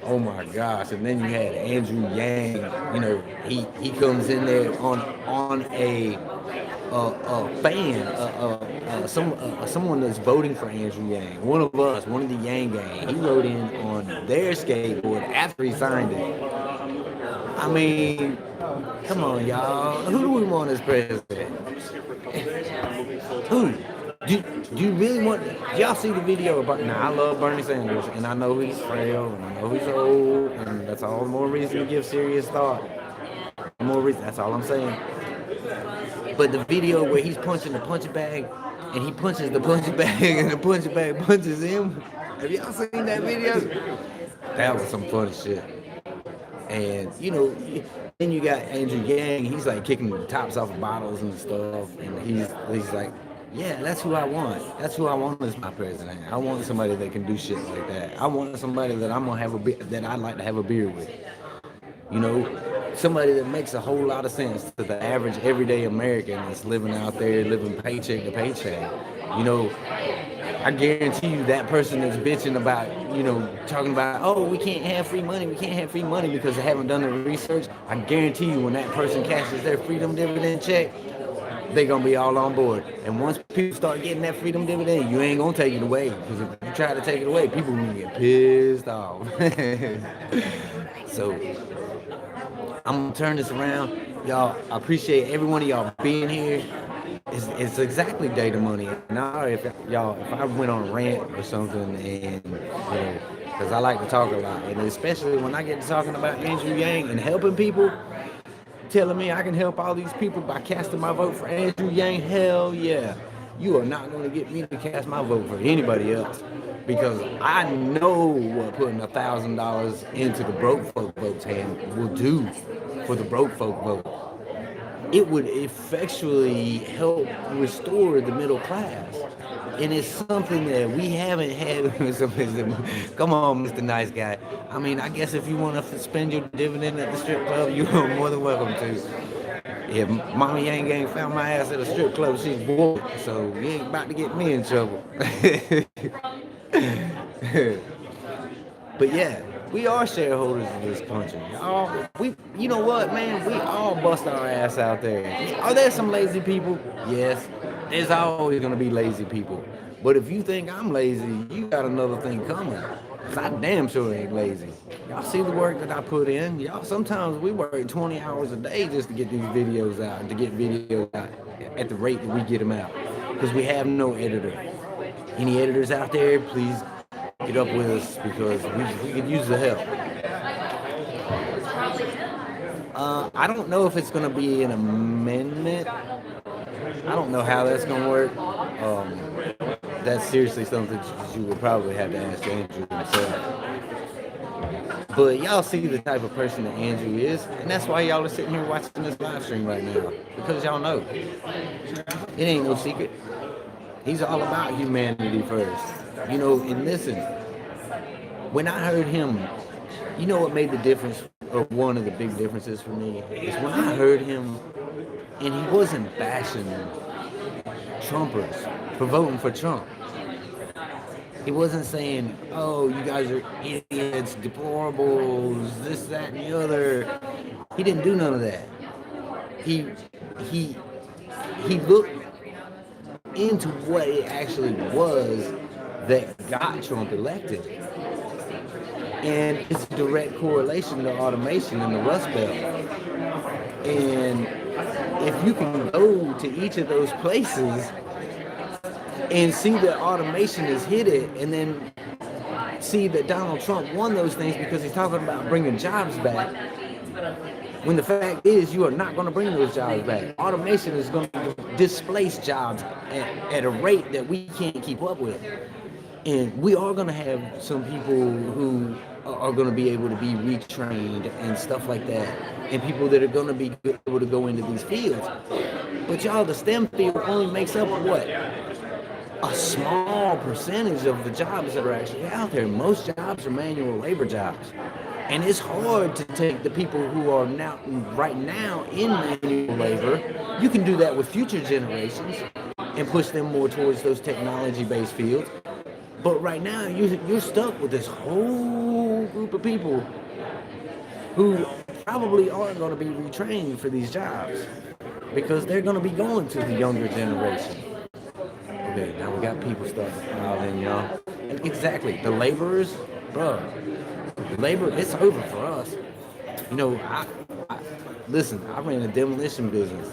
Oh my gosh. And then you had Andrew Yang, he comes in there on a fan, someone that's voting for Andrew Yang, one of the Yang gang. He rode in on their skateboard after he signed it. I mean, come on, y'all. Who do we want as president? Who? Do you really want? Y'all see the video about? Now, I love Bernie Sanders, and I know he's frail, and I know he's old, and that's all the more reason to give serious thought. More reason. That's all I'm saying. But the video where he's punching the punching bag, and he punches the punching bag, and the punching bag punches him. Have y'all seen that video? That was some funny shit. And then you got Andrew Yang. He's like kicking the tops off of bottles and stuff, and he's like, yeah, that's who I want. That's who I want as my president. I want somebody that can do shit like that. I want somebody that I'm gonna that I'd like to have a beer with. Somebody that makes a whole lot of sense to the average everyday American that's living out there, living paycheck to paycheck. I guarantee you that person that's bitching about, talking about, oh, we can't have free money because they haven't done the research. I guarantee you when that person cashes their freedom dividend check, they're gonna be all on board. And once people start getting that freedom dividend, you ain't gonna take it away. Because if you try to take it away, people gonna get pissed off. So I'm gonna turn this around. Y'all, I appreciate every one of y'all being here. It's exactly data money. Now, if I went on a rant or something, and because I like to talk a lot, and especially when I get to talking about Andrew Yang and helping people, telling me I can help all these people by casting my vote for Andrew Yang, hell yeah. You are not going to get me to cast my vote for anybody else, because I know what putting $1,000 into the broke folk vote's hand will do for the broke folk vote. It would effectually help restore the middle class. And it's something that we haven't had. Come on, Mr. Nice Guy. I mean, I guess if you want to spend your dividend at the strip club, you are more than welcome to. If Mama Yang Gang found my ass at a strip club, she's bored, so you ain't about to get me in trouble. But yeah, we are shareholders of this country. You know what, man? We all bust our ass out there. Are there some lazy people? Yes. There's always gonna be lazy people. But if you think I'm lazy, you got another thing coming. 'Cause I damn sure ain't lazy. Y'all see the work that I put in? Y'all, sometimes we work 20 hours a day just to get these videos out and to get videos out at the rate that we get them out. Because we have no editor. Any editors out there, please get up with us, because we could use the help. I don't know if it's going to be an amendment. I don't know how that's going to work. That's seriously something you would probably have to ask Andrew himself. But y'all see the type of person that Andrew is, and that's why y'all are sitting here watching this live stream right now, because y'all know. It ain't no secret. He's all about humanity first. And listen, when I heard him, you know what made the difference, or one of the big differences for me, is when I heard him, and he wasn't bashing Trumpers for voting for Trump. He wasn't saying, oh, you guys are idiots, deplorables, this, that, and the other. He didn't do none of that. He looked into what it actually was that got Trump elected. And it's a direct correlation to automation in the Rust Belt. And if you can go to each of those places and see that automation has hit it, and then see that Donald Trump won those things because he's talking about bringing jobs back, when the fact is you are not going to bring those jobs back. Automation is going to displace jobs at a rate that we can't keep up with. And we are going to have some people who are going to be able to be retrained and stuff like that, and people that are going to be able to go into these fields. But y'all, the STEM field only makes up what? A small percentage of the jobs that are actually out there. Most jobs are manual labor jobs. And it's hard to take the people who are right now in manual labor. You can do that with future generations and push them more towards those technology-based fields. But right now, you're stuck with this whole group of people who probably aren't going to be retrained for these jobs, because they're going to be going to the younger generation. Okay, now we got people starting to pile in, y'all. And exactly, the laborers, bro. Labor, it's over for us. Listen, I ran a demolition business,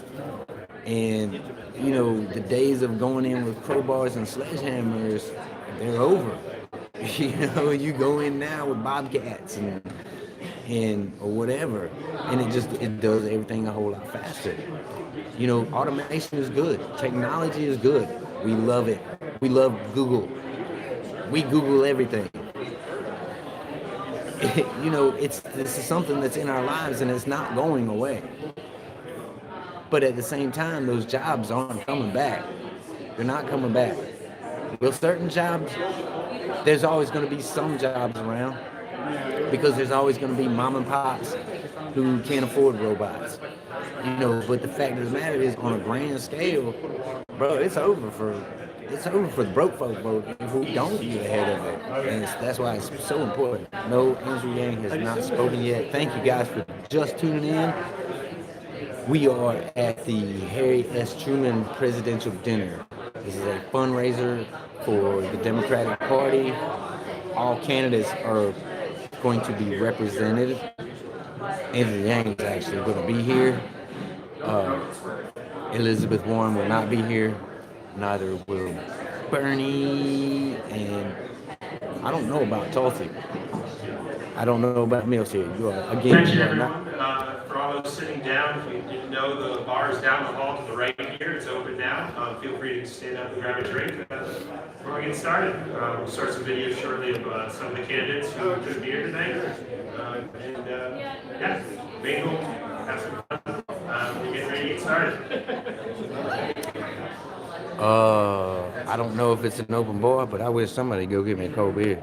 and the days of going in with crowbars and sledgehammers, they're over. You go in now with bobcats and or whatever, and it does everything a whole lot faster. Automation is good. Technology is good. We love it. We love Google. We Google everything. This is something that's in our lives, and it's not going away. But at the same time, those jobs aren't coming back. They're not coming back. Will certain jobs, there's always going to be some jobs around, because there's always going to be mom and pops who can't afford robots. But the fact of the matter is, on a grand scale, bro, it's over for the broke folk vote if we don't get ahead of it. And that's why it's so important. No, Andrew Yang has not spoken yet. Thank you guys for just tuning in. We are at the Harry S. Truman Presidential Dinner. This is a fundraiser for the Democratic Party. All candidates are going to be represented. Andrew Yang is actually going to be here. Elizabeth Warren will not be here. Neither will Bernie, and I don't know about Tulsi. I don't know about Mills here. You are again. Attention You are everyone, not. for all those sitting down, if you didn't know, the bar is down the hall to the right here, it's open now. Feel free to stand up and grab a drink. Before we get started, we'll start some videos shortly of some of the candidates who couldn't be here tonight. Yeah, mingle, have some fun. We're getting ready to get started. I don't know if it's an open bar, but I wish somebody go get me a cold beer.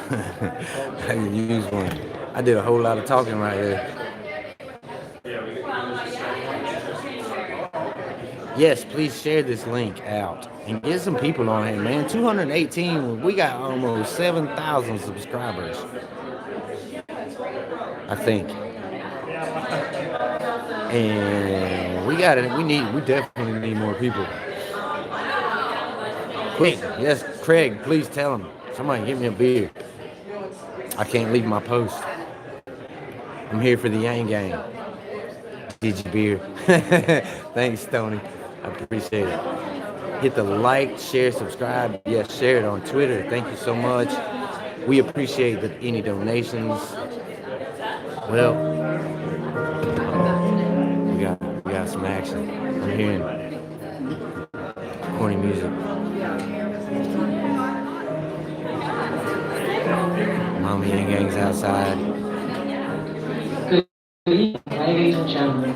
I could use one. I did a whole lot of talking right there. Yes, please share this link out and get some people on here, man. 218. We got almost 7,000 subscribers, I think. And we definitely need more people. Quick, yes, Craig, please tell him. Somebody give me a beer. I can't leave my post. I'm here for the Yang Gang. Digi beer. Thanks, Tony. I appreciate it. Hit the like, share, subscribe. Yes, share it on Twitter. Thank you so much. We appreciate any donations. Well, we got some action. I'm hearing corny music. Mama Yang Gang's outside. Good evening, ladies and gentlemen.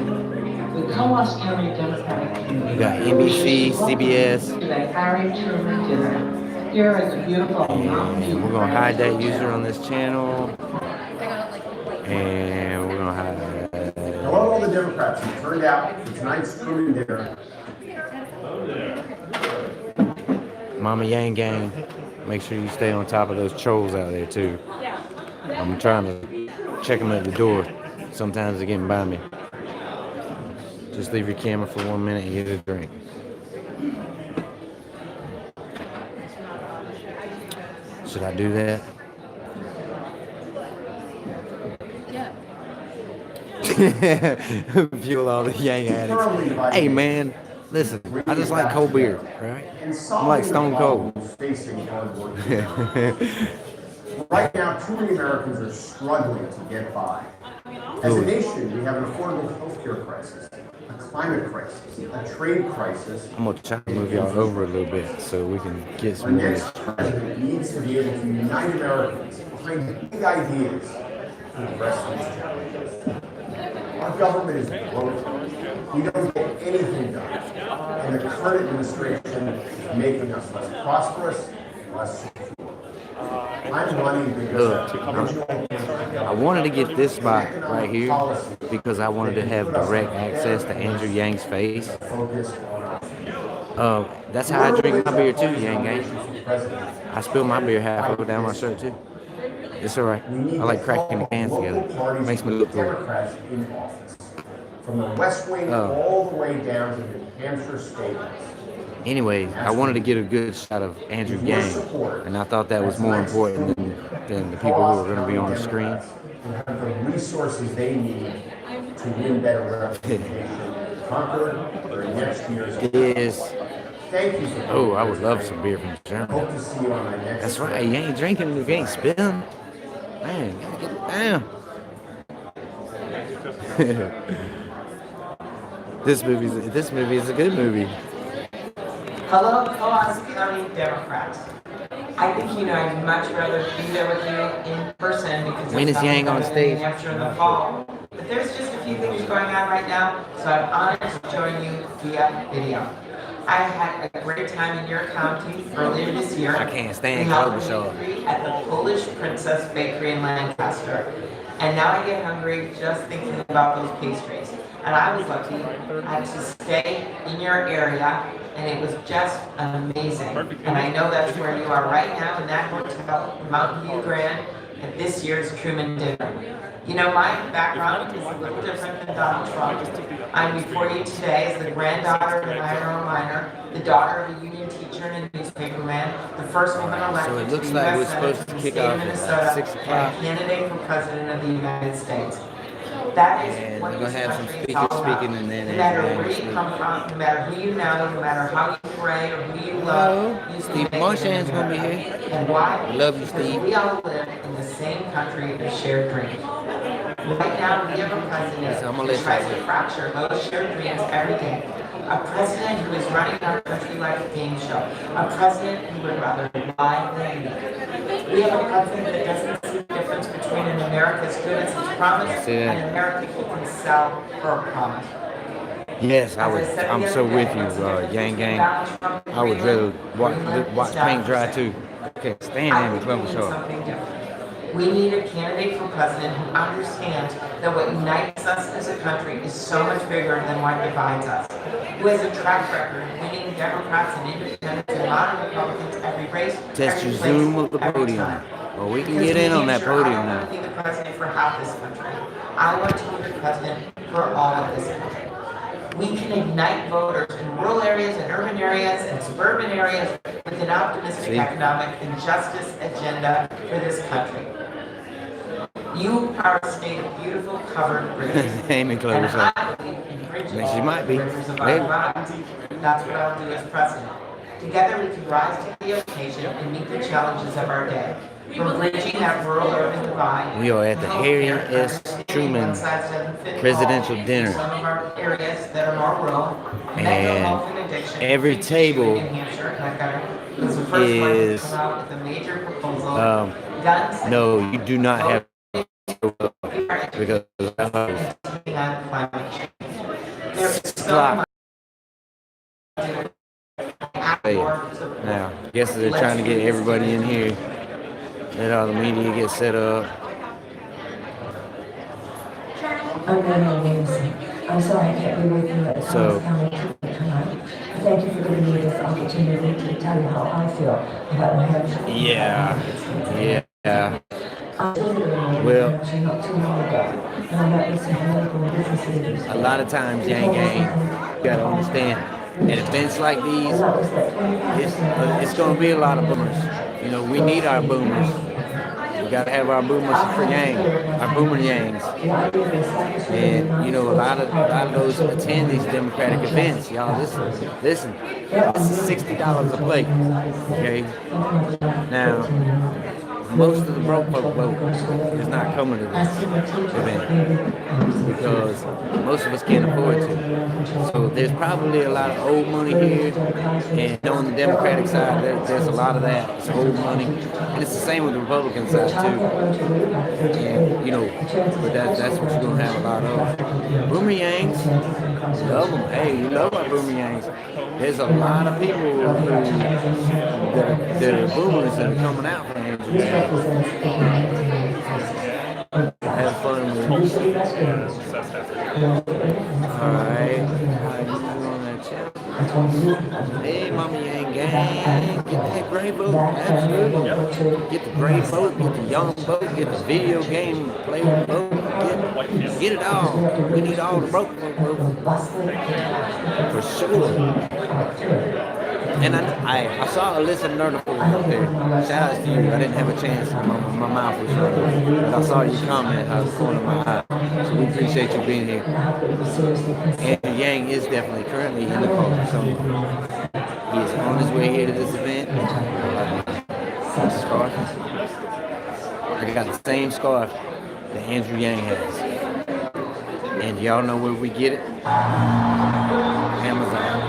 The Coas County Democratic Committee. We got NBC, CBS. To the Harry Truman dinner here at the beautiful Mountain View. And we're gonna hide that user on this channel. And we're gonna hide. Hello, all the Democrats who turned out for tonight's Truman dinner. Mama Yang Gang. Make sure you stay on top of those trolls out there too. I'm trying to check them at the door. Sometimes they're getting by me. Just leave your camera for 1 minute and get a drink. Should I do that? Yeah. Fuel all the Yang addicts. Hey man, listen, I just like cold beer, right? I'm like Stone Cold. Right now, too many Americans are struggling to get by. As a nation, we have an affordable healthcare crisis, a climate crisis, a trade crisis. I'm gonna try to move y'all over a little bit so we can get Our some more. next president needs to be able to unite Americans behind big ideas to address these challenges. Our government is broken. We don't get anything done. And the current administration is making us less prosperous, less secure. I'm running because I wanted to get this spot right here because I wanted to have direct access to Andrew Yang's face. That's how I drink my beer too, Yang Gang. I spill my beer halfway down my shirt too. It's alright. I like cracking the cans together. Makes me look cool. From the West Wing all the way down to the Hampshire state. Anyway, I wanted to get a good shot of Andrew Yang, and I thought that was more important than the people who are going to be on the screen. Who have the resources they need to win better representation, conquer their next year's. Is Thank you for oh, I would love some beer from Germany. Hope to see you on my next. That's right. You ain't drinking if you ain't spilling. Man, you gotta get it down. This movie is a good movie. Hello, Coas County Democrats. I think I'd much rather be there with you in person because When is Yang on stage? New Hampshire in the fall. But there's just a few things going on right now, so I'm honored to join you via video. I had a great time in your county earlier this year. I can't stand We held a Klobuchar. bakery at the Polish Princess Bakery in Lancaster. And now I get hungry just thinking about those pastries. And I was lucky, I had to stay in your area, and it was just amazing. And I know that's where you are right now in that hotel, Mountain View Grand. at this year's Truman dinner. You know, my background is a little different than Donald Trump. I'm before you today as the granddaughter of an iron ore miner, the daughter of a union teacher and a newspaperman, the first woman elected So it to looks the like we're U.S. Senate supposed to from the kick state of off at Minnesota, 6 and o'clock. a candidate for president of the United States. That is And what we're gonna this have some country is speakers all about. speaking, and then No matter everybody where will you speak. come from, no matter who you know, no matter how you pray or who you love, you still Steve make it in Marchand's gonna be America. here. And why? We love you, Because Steve. we all live in the same country of shared dreams. Right now, we have a president So I'm gonna who let tries you- to fracture those shared dreams every day. A president who is running our country like a game show. A president who would rather lie than lead. We have a president that doesn't see the difference between an America as good as its promise See that? and an America he can sell for a promise. Yes, As I'm said so the other with day, you, let's look at Yang between Gang. Donald Trump and I would Greenland. rather Greenland watch is paint dry 9%. too. I can't stand I him in think we Columbus need Show. something different. We need a candidate for president who understands that what unites us as a country is so much bigger than what divides us. Who has a track record of winning Democrats and independents and modern Republicans every race, Test every your place, Zoom of the every podium. time. Well, we can Because get in New on that Hampshire, podium I don't now. want to be the president for half this country. I want to be the president for all of this country. We can ignite voters in rural areas and urban areas and suburban areas with an optimistic See? economic and justice agenda for this country. You are a state of beautiful covered bridges. Amy And close up. I believe in bridges. Yes, she might be. Bridges of our Maybe. lives. That's what I'll do as president. Together we can rise to the occasion and meet the challenges of our day. From bridging that rural-urban divide. We are at the Harry S. Truman presidential dinner. Some of our areas that are more rural. And mental health and addiction, every free table New Hampshire, and I've got it. Was the first one to is, come out with a major proposal. Guns. No, you do not have because on climate change. There's so Stop. much. Now, I guess they're trying to get everybody in here. Let all the media get set up. I'm Marilyn Williamson. I'm sorry I can't be with you at the So- Thomas County Treatment tonight. Thank you for giving me this opportunity to tell you how I feel about New Hampshire. Yeah. I visited New Well- Hampshire not too long ago, and I met with some political and business leaders. A lot of times, Yang Gang, you gotta understand, at events like these, And that was that 25% it's gonna be a lot of boomers. You know, we need our boomers. We gotta have our boomers for Yang, our boomer Yangs. And you know, a lot of those attend these Democratic events. Y'all listen. It's $60 a plate. Okay. Now, most of the broke folk vote is not coming to this event because most of us can't afford to. So there's probably a lot of old money here, and on the Democratic side, there's a lot of that. It's old money, and it's the same with the Republican side too. And you know, but that's what you're gonna have a lot of. Boomer Yangs, love them. Hey, you love our Boomer Yangs. There's a lot of people that are boomers that are coming out for Andrew Yang. Have fun with it. Alright. How you doing on that channel? Hey, Mama Yang Gang. Get that gray vote. Absolutely. Get the gray vote, get the young vote, get the video game player vote. Get it all. We need all the broke folk vote. For sure. And I saw a list of notifications up there. Shout out to you. I didn't have a chance. My mouth was running. But I saw your comment. I was corner of my eye. So we appreciate you being here. Andrew Yang is definitely currently in the poll. So he is on his way here to this event. Scarf. I got the same scarf that Andrew Yang has. And y'all know where we get it? Amazon.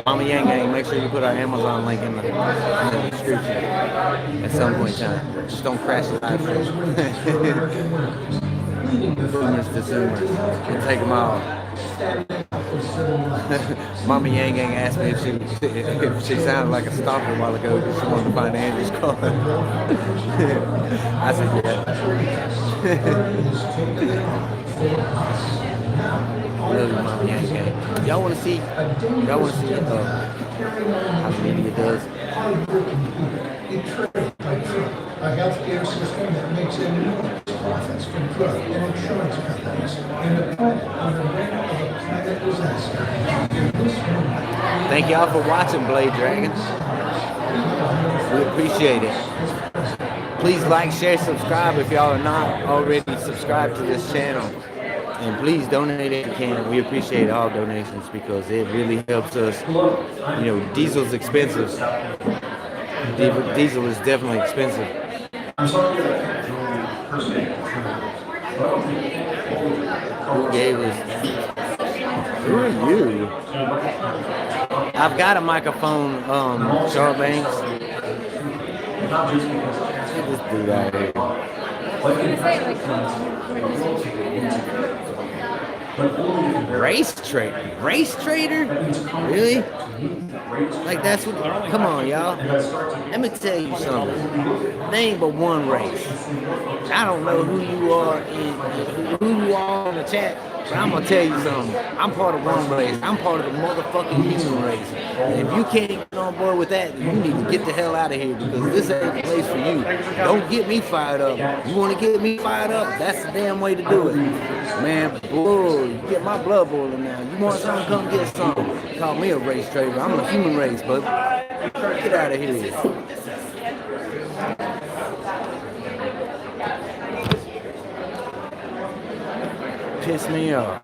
Mama Yang Gang, make sure you put our Amazon link in the description at some point in time. Just don't crash the live stream. Boomers to Zoomers. We'll take them all. Mama Yang Gang asked me if she sounded like a stalker a while ago because she wanted to find Andrew's car. I said, Love you, Mama Yang Gang. Y'all want to see how the media does? healthcare system that makes enormous profits for good and insurance companies and the planet on the brink of a climate disaster. In this moment, Thank y'all for watching, Blade Dragons. We appreciate it. Please like, share, subscribe if y'all are not already subscribed to this channel. And please donate if you can. We appreciate all donations because it really helps us. You know, diesel's expensive. Diesel is definitely expensive. Who gave us? Who are you? I've got a microphone, Charles Banks. Get this dude out here. Race trader? Really? Like that's what, come on y'all. Let me tell you something. There ain't but one race. I don't know who you are in the chat, but I'm gonna tell you something. I'm part of one race. I'm part of the motherfucking human race. And if you can't get on board with that, then you need to get the hell out of here because this ain't the place for you. Don't get me fired up. You wanna get me fired up? That's the damn way to do it. Man, bull, you get my blood boiling now. You want something, come get something. Call me a race trader. I'm a human race, but get out of here. Piss me off.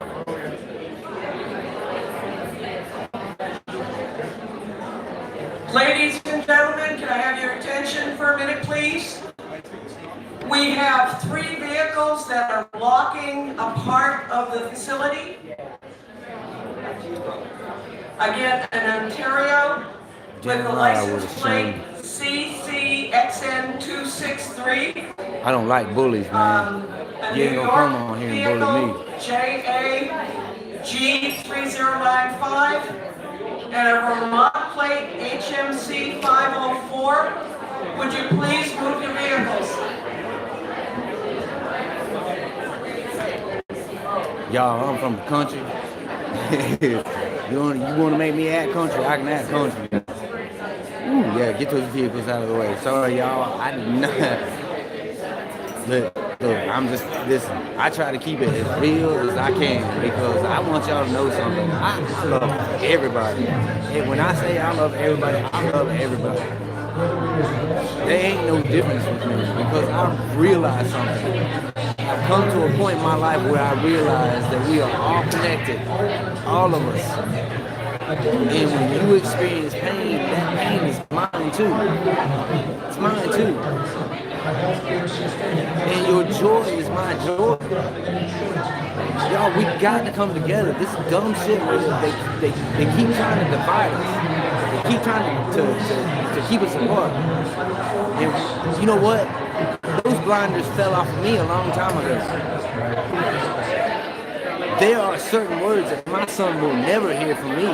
Ladies and gentlemen, can I have your attention for a minute, please? We have 3 vehicles that are blocking a part of the facility. Again, in Ontario, with the license plate CCXN263. I don't like bullies, man. You ain't gonna come on here and bully me. JAG3095 and a Vermont plate HMC 504. Would you please move your vehicles? Y'all, I'm from the country. You want to make me act country? I can act country. Ooh, yeah, get those vehicles out of the way. Sorry, y'all. I did not. Look, I'm just, listen, I try to keep it as real as I can because I want y'all to know something. I love everybody. And when I say I love everybody, I love everybody. There ain't no difference with me because I realize something. I've come to a point in my life where I realize that we are all connected, all of us. And when you experience pain, that pain is mine too. It's mine too. And your joy is my joy. Y'all, we got to come together. This dumb shit where they keep trying to divide us. They keep trying to keep us apart. And you know what? Those blinders fell off of me a long time ago. There are certain words that my son will never hear from me.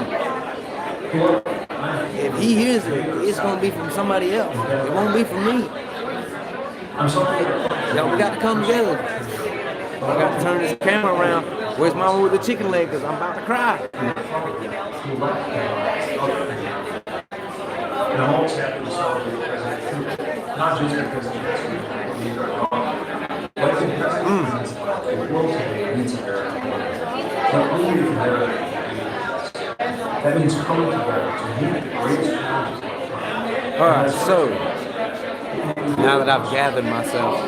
If he hears it, it's going to be from somebody else. It won't be from me. Y'all, we got to come together. I got to turn this camera around. Where's mama with the chicken leg? Because I'm about to cry. And I'm always happy to celebrate not just because of the but I think the world today needs America. But only if America. That means coming together to meet the greatest problems. All right, so now that I've gathered myself,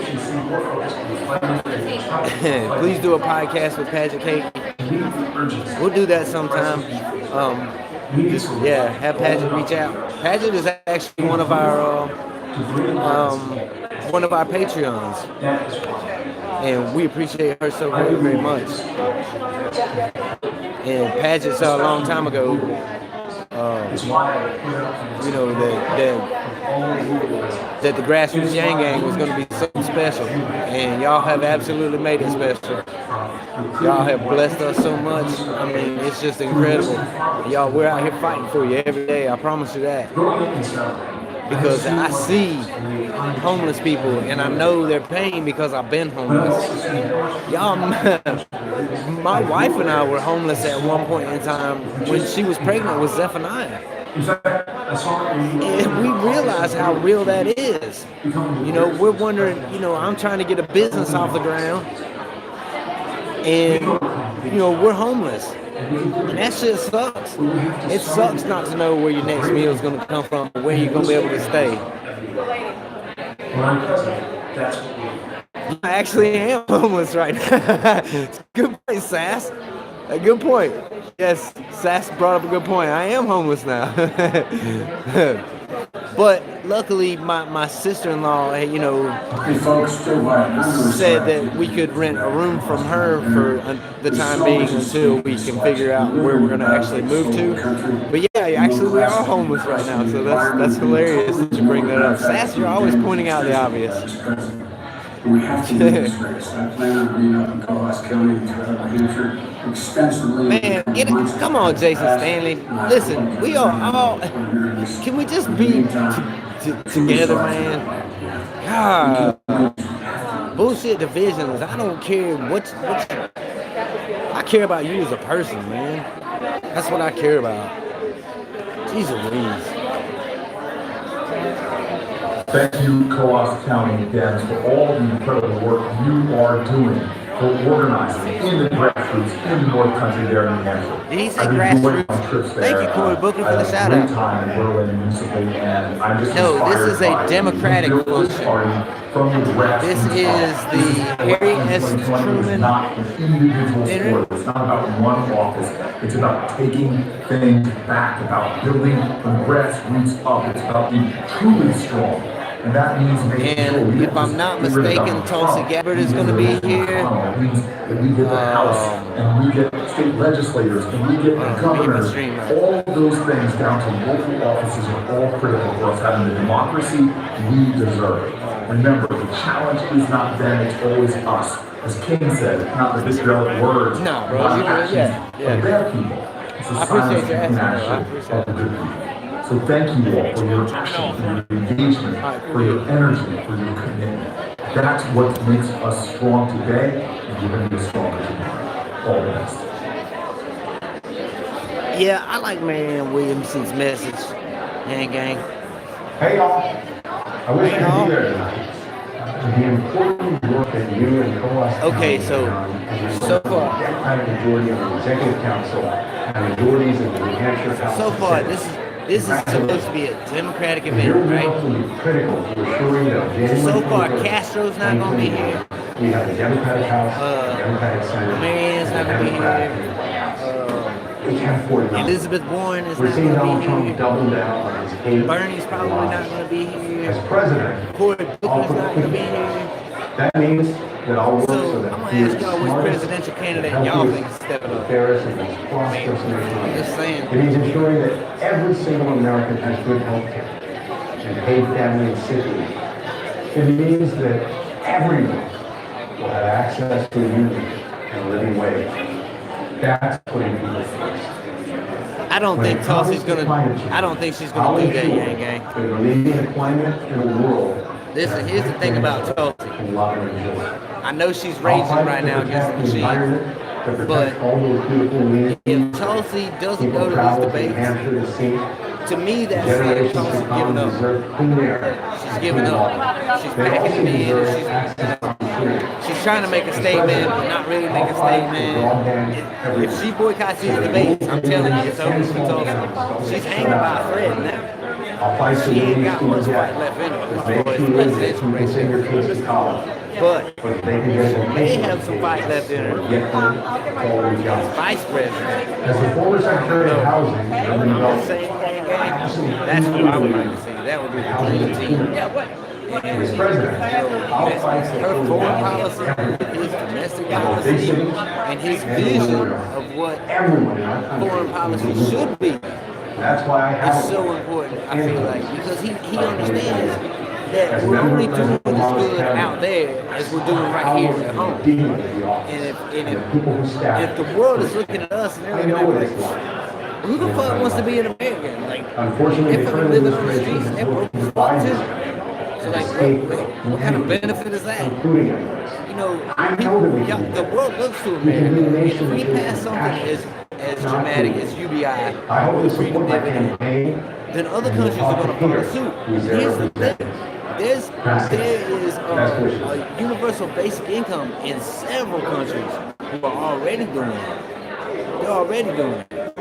please do a podcast with Paget Cake. We'll do that sometime. Yeah, have Paget reach out. Paget is actually one of our Patreons, and we appreciate her so very, very much. And Paget saw a long time ago, you know, that the Grassroots Yang Gang was going to be so special, and y'all have absolutely made it special. Y'all have blessed us so much. I mean, it's just incredible. Y'all, we're out here fighting for you every day. I promise you that. Because I see homeless people, and I know their pain because I've been homeless. Y'all, my wife and I were homeless at one point in time when she was pregnant with Zephaniah. In fact, I saw And we realize how real that is. You know, we're wondering, you know, I'm trying to get a business off the ground, and, you know, we're homeless. And that shit sucks. It sucks not to know where your next meal is going to come from, or where you're going to be able to stay. That's what we I actually am homeless right now. Good point, Sass. A good point. Yes, Sass brought up a good point. I am homeless now. But luckily, my sister-in-law, you know, said that we could rent a room from her for the time being until we can figure out where we're going to actually move to. But yeah, actually, we are homeless right now, so that's hilarious that you bring that up. Sass, you're always pointing out the obvious. We have to do this race. I plan on being up in Cohasset County, Hampshire, extensively. Man, come on, Jason Stanley. Listen, we are all. Can we just be together, man? God, bullshit divisions. I don't care what. I care about you as a person, man. That's what I care about. Jesus Louise. Thank you, Cohasset County Dems, for all the incredible work you are doing for organizing in the grassroots in the North Country there in New Hampshire. Did he say grassroots? Thank you, Corey Booker, for the shout out. Time in Berlin municipally, and I'm just no, this is a democratic function. This is the Harry S. Truman. Not an individual sport. It's not about one office. It's about taking things back, about building from grassroots up. It's about being truly strong. And that means making and if I'm not mistaken, Tulsi Gabbard is going to be here. It means that we get the House, and we get state legislators, and we get governors. All those things down to local offices are all critical for us having the democracy we deserve. Remember, the challenge is not them, it's always us. As King said, not the vitriolic words, no, bro, not actions of their people. It's the silence and inaction of the good people. So thank you all for your action, for your engagement, for your energy, for your commitment. That's what makes us strong today, and we're going to be stronger tomorrow. All the best. Yeah, I like Marianne Williamson's message. Gang. Hey y'all. I wish I could be there tonight. The important work that you and Cohasset okay, so far, Democratic majority of the Executive Council and majorities of the New Hampshire House. So far, this is supposed to be a Democratic event, right? Critical to assuring that so far, Castro's not going to be here. We have the Democratic House, the Democratic Senate. Marianne's not going to be here. Elizabeth Warren is not going to be here. Bernie's probably not going to be here. As president, Cory Booker's not going to be here. That means that I'll work so that I'm going to ask y'all which presidential candidate y'all think is stepping up. Just saying. It means ensuring that every single American has good health care and paid family and sick leave. It means that everyone will have access to a union and a living wage. That's putting people first. I don't think Tulsi's gonna. I don't think she's gonna do that, Yang. We're leading a climate in a world. Listen, here's the thing about Tulsi. I know she's raging right now against the machine. But if Tulsi doesn't go to these debates, to me that's saying Tulsi giving up. She's giving up. She's packing it in. She's trying to make a statement, but not really make a statement. If she boycotts these debates, I'm telling you, it's over for Tulsi. She's hanging by a thread now. She ain't got much fight left in her. But she may have some fight left in her. Vice president. As the former Secretary of Housing, that's what I would like to see. That would be the dream team. as president, I'll fight for her foreign policy, his domestic policy, and his vision of what foreign policy should be. That's why I have it's so important, I feel like, because he understands that we're only doing as good out there as we're doing right here at home. And if the world is looking at us and they're looking at like, who the fuck wants to be an American? Like, they're fucking living on the streets, they're broke as fuck too. So like, what kind of benefit is that? You know, the world looks to America. If we pass something as dramatic as UBI I hope or you the freedom support my dividend, campaign. then other countries are going to follow suit. Here's the thing. There is a universal basic income in several countries who are already doing it. They're already doing it.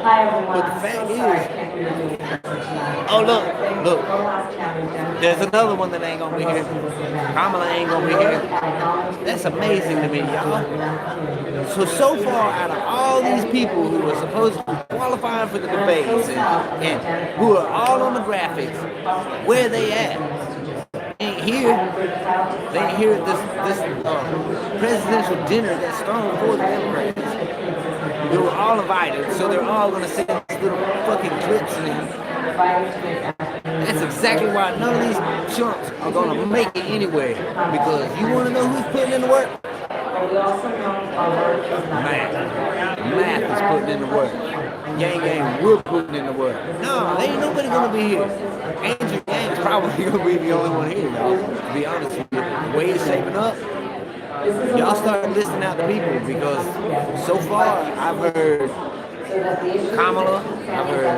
Hi, everyone. But the fact So sorry, I is, can't hear you personally. oh look, there's another one that ain't gonna be here. Kamala ain't gonna be here. That's amazing to me, y'all. So far, out of all these people who are supposed to be qualifying for the debates and who are all on the graphics, where they at? Ain't here. They ain't here at this presidential dinner that's thrown for the Democrats. They were all invited, so they're all gonna send these little fucking clips in. That's exactly why none of these chumps are gonna make it anyway. Because you wanna know who's putting in the work? Math is putting in the work. Yang, we're putting in the work. No, there ain't nobody gonna be here. Andrew Yang's probably gonna be the only one here, y'all. To be honest with you, the way it's shaping up, y'all start listening out to people because so far I've heard Kamala, I've heard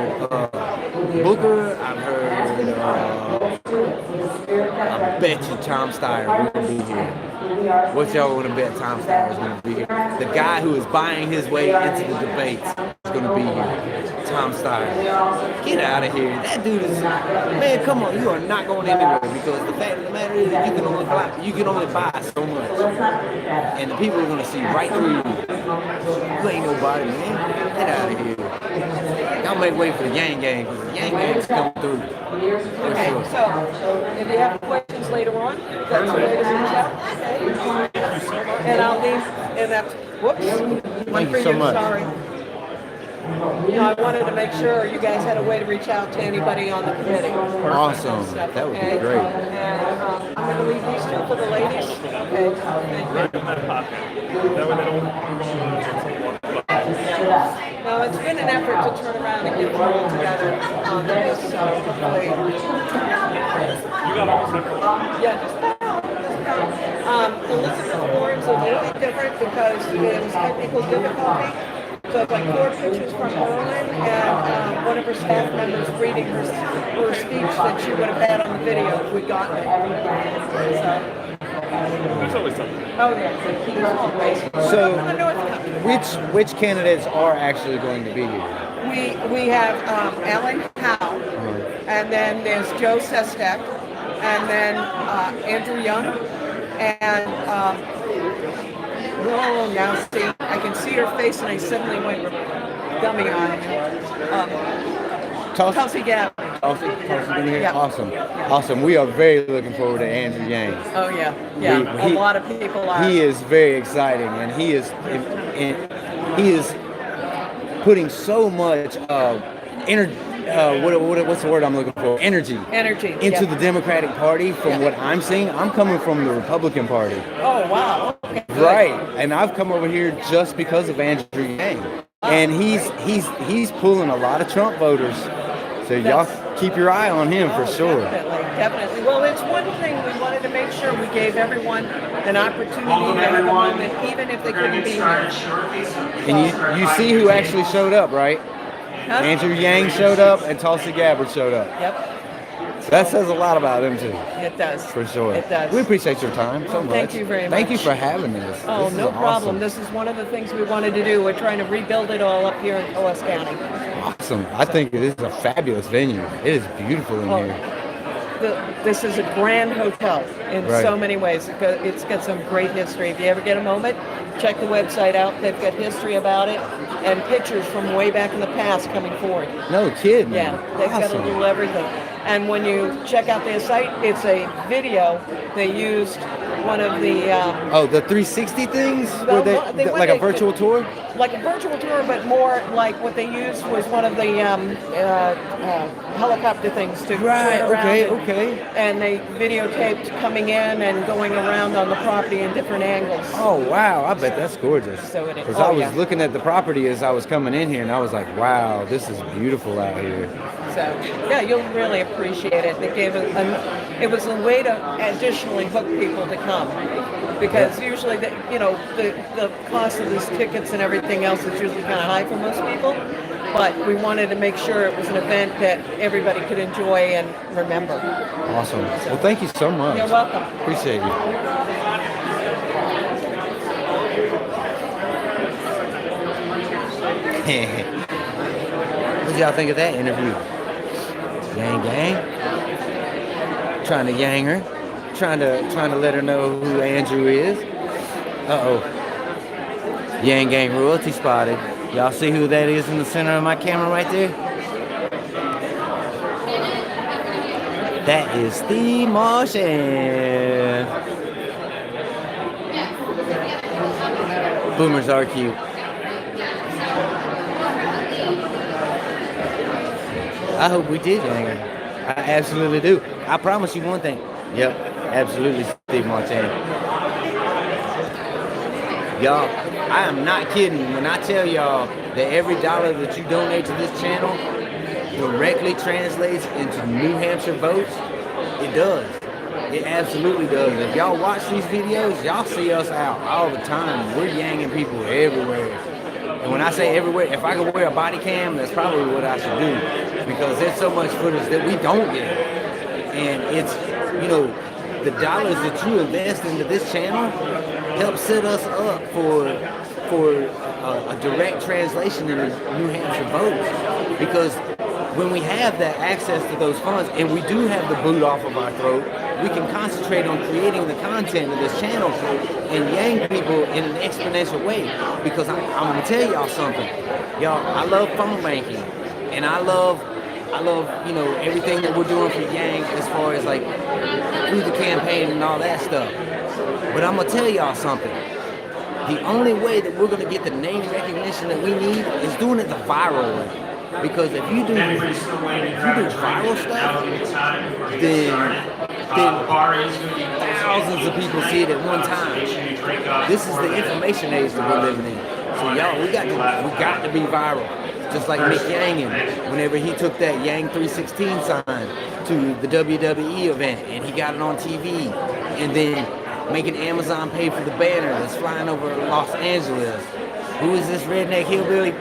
Booker, I've heard I bet you Tom Steyer will be here. What y'all want to bet Tom Steyer is going to be here? The guy who is buying his way into the debates is going to be here. Tom Steyer. Get out of here. That dude is, man, come on. You are not going anywhere because the fact of the matter is that you can only buy so much. And the people are going to see right through you. You ain't nobody, man. Get out of here. Y'all make way for the Yang Gang because the Yang Gang is coming through. Okay, so if you have questions later on, that's the way to reach out. Okay. And I'll leave, and that's, whoops. Thank you so much. Sorry. No, I wanted to make sure you guys had a way to reach out to anybody on the committee. Awesome. That would be great. And I'm going to leave these two for the ladies. Okay. No, it's been an effort to turn around and get them all together on this, so hopefully. Yeah, just about. Elizabeth Warren's a little bit different because it was technical difficulty. So it's like 4 pictures from her and one of her staff members reading her speech that she would have had on the video if we'd gotten it. There's always something. Oh, yeah. So, which candidates are actually going to be here? We have Alan Howe, and then there's Joe Sestak, and then Andrew Young, and oh, now see, I can see her face, and I suddenly went dummy on it. Tulsi Gabbard. Tulsi been here? Yeah. Awesome. We are very looking forward to Andrew Yang. Oh, yeah. A lot of people are. He is very exciting, and he is putting so much energy. What's the word I'm looking for? Energy into the Democratic Party. From what I'm seeing, I'm coming from the Republican Party. Oh, wow. Okay. Right, and I've come over here just because of Andrew Yang, and he's pulling a lot of Trump voters. So y'all keep your eye on him for sure. Definitely. Well, it's one thing we wanted to make sure we gave everyone an opportunity to have a moment, even if they couldn't be here. And you see who actually showed up, right? Huh? Andrew Yang showed up and Tulsi Gabbard showed up. Yep. So that says a lot about him too. It does. For sure. It does. We appreciate your time so much. Thank you very much. Thank you for having us. Oh, This is no problem. awesome. This is one of the things we wanted to do. We're trying to rebuild it all up here in OS County. Awesome. I think it is a fabulous venue. It is beautiful in here. This is a grand hotel in Right. so many ways. It's got some great history. If you ever get a moment, check the website out. They've got history about it and pictures from way back in the past coming forward. No kidding. Yeah, they've got a little everything. And when you check out their site, it's a video. They used one of the... the 360 things? Well, Like a virtual tour? Like a virtual tour, but more like what they used was one of the helicopter things to turn around. Okay. And they videotaped coming in and going around on the property in different angles. Oh, wow. I bet that's gorgeous. So it is. Because I was looking at the property as I was coming in here, and I was like, wow, this is beautiful out here. So, yeah, you'll really appreciate it. They gave it was a way to additionally hook people to come. Because usually, the cost of these tickets and everything else is usually kind of high for most people. But we wanted to make sure it was an event that everybody could enjoy and remember. Awesome. Well, thank you so much. You're welcome. Appreciate you. What y'all think of that interview? Yang gang? Trying to yang her? Trying to let her know who Andrew is? Uh-oh. Yang gang royalty spotted. Y'all see who that is in the center of my camera right there? That is Steve Martian. Boomers are cute. I hope we did, Yanger. I absolutely do. I promise you one thing. Yep, absolutely, Steve Martin. Y'all, I am not kidding when I tell y'all that every dollar that you donate to this channel directly translates into New Hampshire votes. It does. It absolutely does. If y'all watch these videos, y'all see us out all the time. We're yanging people everywhere. And when I say everywhere, if I could wear a body cam, that's probably what I should do. Because there's so much footage that we don't get. And it's, the dollars that you invest into this channel help set us up for a direct translation into New Hampshire votes. Because when we have that access to those funds, and we do have the boot off of our throat, we can concentrate on creating the content of this channel and yang people in an exponential way. Because I'm gonna tell y'all something. Y'all, I love phone banking, and I love everything that we're doing for Yang as far as like through the campaign and all that stuff. But I'm gonna tell y'all something. The only way that we're gonna get the name recognition that we need is doing it the viral way. Because if you do viral stuff, then thousands of people see it at one time. This is the information age that we're living in. So y'all, we got to be viral. Just like Mick Yang, whenever he took that Yang 316 sign to the WWE event and he got it on TV, and then making Amazon pay for the banner that's flying over Los Angeles. Who is this redneck hillbilly?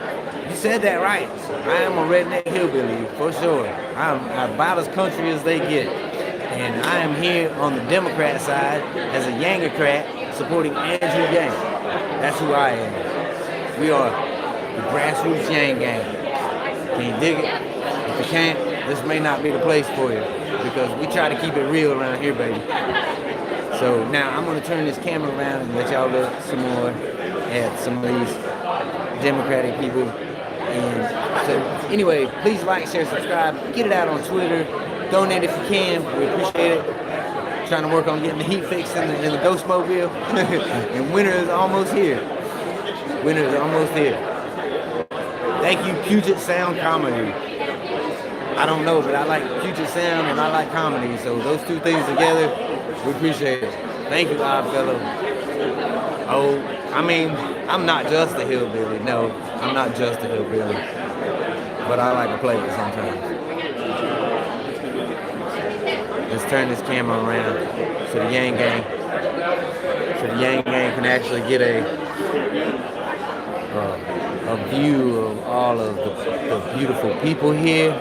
You said that right. I am a redneck hillbilly, for sure. I'm about as country as they get. And I am here on the Democrat side as a Yangercrat supporting Andrew Yang. That's who I am. We are the grassroots Yang gang. Can you dig it? If you can't, this may not be the place for you, because we try to keep it real around here, baby. So now I'm going to turn this camera around and let y'all look some more at some of these Democratic people. And so anyway, please like, share, subscribe, get it out on Twitter, donate if you can, we appreciate it. Trying to work on getting the heat fixed in the Ghost Mobile. And winter is almost here. Winter is almost here. Thank you, Puget Sound Comedy. I don't know, but I like Puget Sound and I like comedy, so those two things together, we appreciate it. Thank you, Oddfellow. Oh, I mean, I'm not just a hillbilly. No, I'm not just a hillbilly. But I like to play it sometimes. Let's turn this camera around so the Yang Gang can actually get a view of all of the beautiful people here.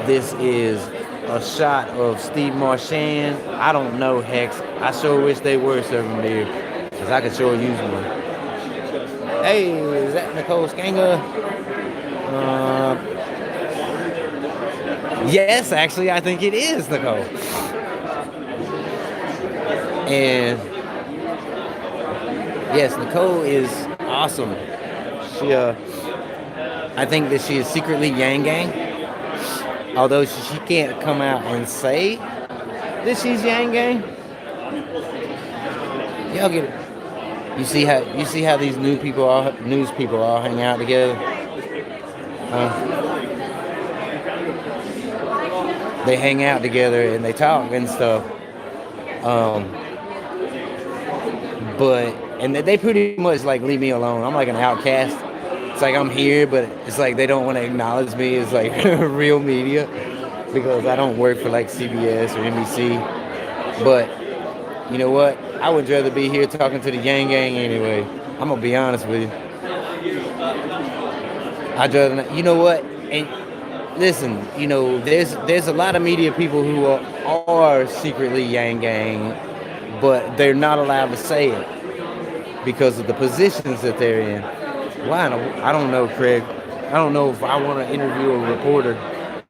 This is a shot of Steve Marchand. I don't know, Hex. I sure wish they were serving beer, because I could sure use one. Hey, is that Nicole Skanga? Yes, actually, I think it is Nicole. And yes, Nicole is awesome. She, I think that she is secretly Yang Gang. Although she can't come out and say that she's Yang Gang. Y'all get it. You see how these news people all hang out together. They hang out together and they talk and stuff. And they pretty much like leave me alone. I'm like an outcast. It's like I'm here, but it's like they don't want to acknowledge me as like real media. because I don't work for like CBS or NBC. But you know what? I would rather be here talking to the Yang Gang anyway. I'm gonna be honest with you. I'd rather not, you know what? And listen, you know, there's a lot of media people who are secretly Yang Gang, but they're not allowed to say it because of the positions that they're in. Why? I don't know, Craig. I don't know if I want to interview a reporter.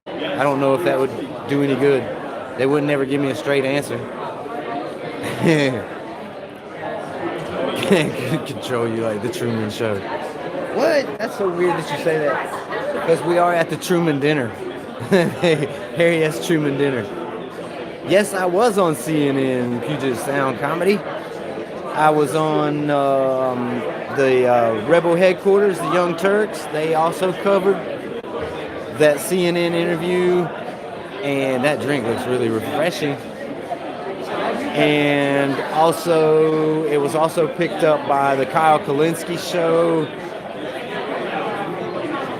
I don't know if that would do any good. They would never give me a straight answer. Can't control you like the Truman Show. What? That's so weird that you say that. Because we are at the Truman dinner. Harry S. Truman dinner. Yes, I was on CNN Puget Sound Comedy. I was on the Rebel headquarters, the Young Turks. They also covered that CNN interview. And that drink looks really refreshing. And also, it was also picked up by the Kyle Kulinski show.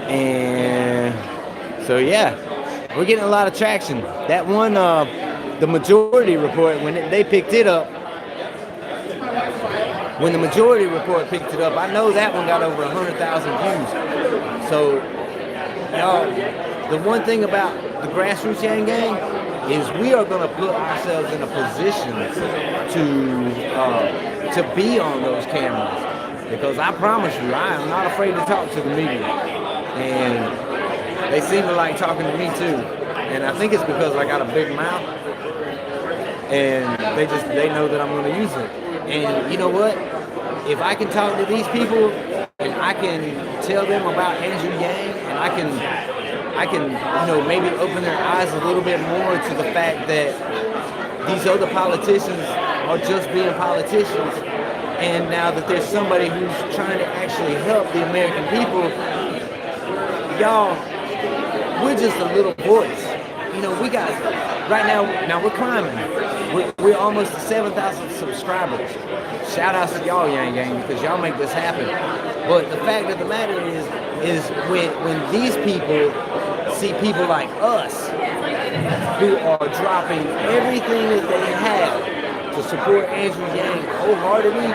And so, yeah, we're getting a lot of traction. That one, the Majority Report, when they picked it up, when the Majority Report picked it up, I know that one got over 100,000 views. So, the one thing about the Grassroots Yang Gang is we are going to put ourselves in a position to be on those cameras. Because I promise you, I am not afraid to talk to the media. And they seem to like talking to me too. And I think it's because I got a big mouth. And they know that I'm going to use it. And you know what? If I can talk to these people and I can tell them about Andrew Yang and I can maybe open their eyes a little bit more to the fact that these other politicians are just being politicians. And now that there's somebody who's trying to actually help the American people, y'all, we're just a little voice. You know, we got, right now we're climbing. We're almost to 7,000 subscribers. Shout outs to y'all, Yang Gang, because y'all make this happen. But the fact of the matter is when these people see people like us who are dropping everything that they have to support Andrew Yang wholeheartedly,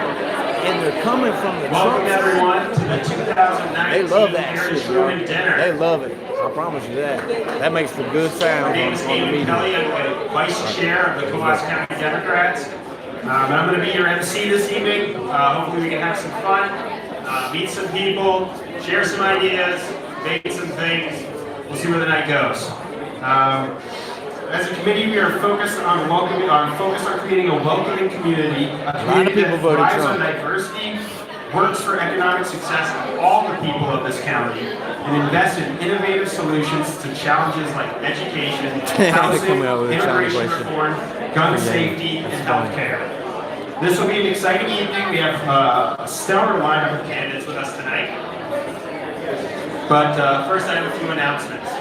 and they're coming from the Welcome everyone to the 2019 they love that shit, Truman bro. dinner. They love it. I promise you that. That makes for good sound My name is on the David media. Kelly. I'm the Vice Chair of the Coas County Democrats. And I'm going to be your MC this evening. Hopefully we can have some fun, meet some people, share some ideas, make some things. We'll see where the night goes. As a committee, we are focused on creating a welcoming community, a community that thrives on diversity, works for economic success of all the people of this county, and invests in innovative solutions to challenges like education, housing, immigration reform, gun safety, and healthcare. This will be an exciting evening. We have a stellar lineup of candidates with us tonight. But first, I have a few announcements.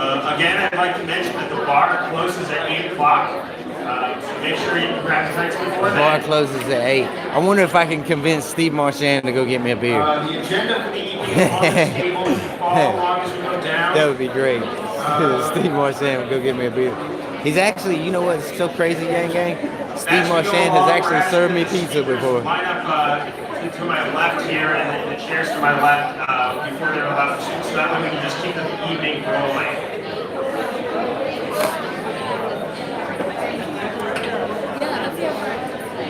Again, I'd like to mention that the bar closes at 8 o'clock. So make sure you grab the drinks before The that. bar closes at 8. I wonder if I can convince Steve Marchand to go get me a beer. The agenda for the evening is on the table. If you follow along as we go down. That would be great. Steve Marchand would go get me a beer. He's actually, you know what's so crazy, Yang Gang? Steve Marchand has actually served me pizza before. Line up to my left here and the chairs to my left before they're allowed to shoot, so that way we can just keep the evening rolling.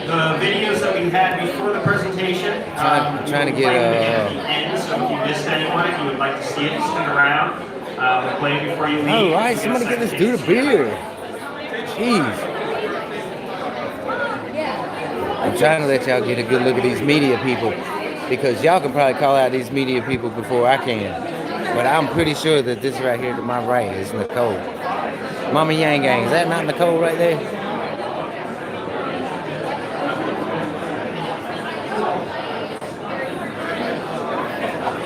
The videos that we had before the presentation, trying to get at the end, so if you missed anyone, if you would like to see it, stick around. We'll play it before you leave. All right, somebody get this dude a beer. Jeez. I'm trying to let y'all get a good look at these media people, because y'all can probably call out these media people before I can. But I'm pretty sure that this right here to my right is Nicole. Mama Yang Gang, is that not Nicole right there?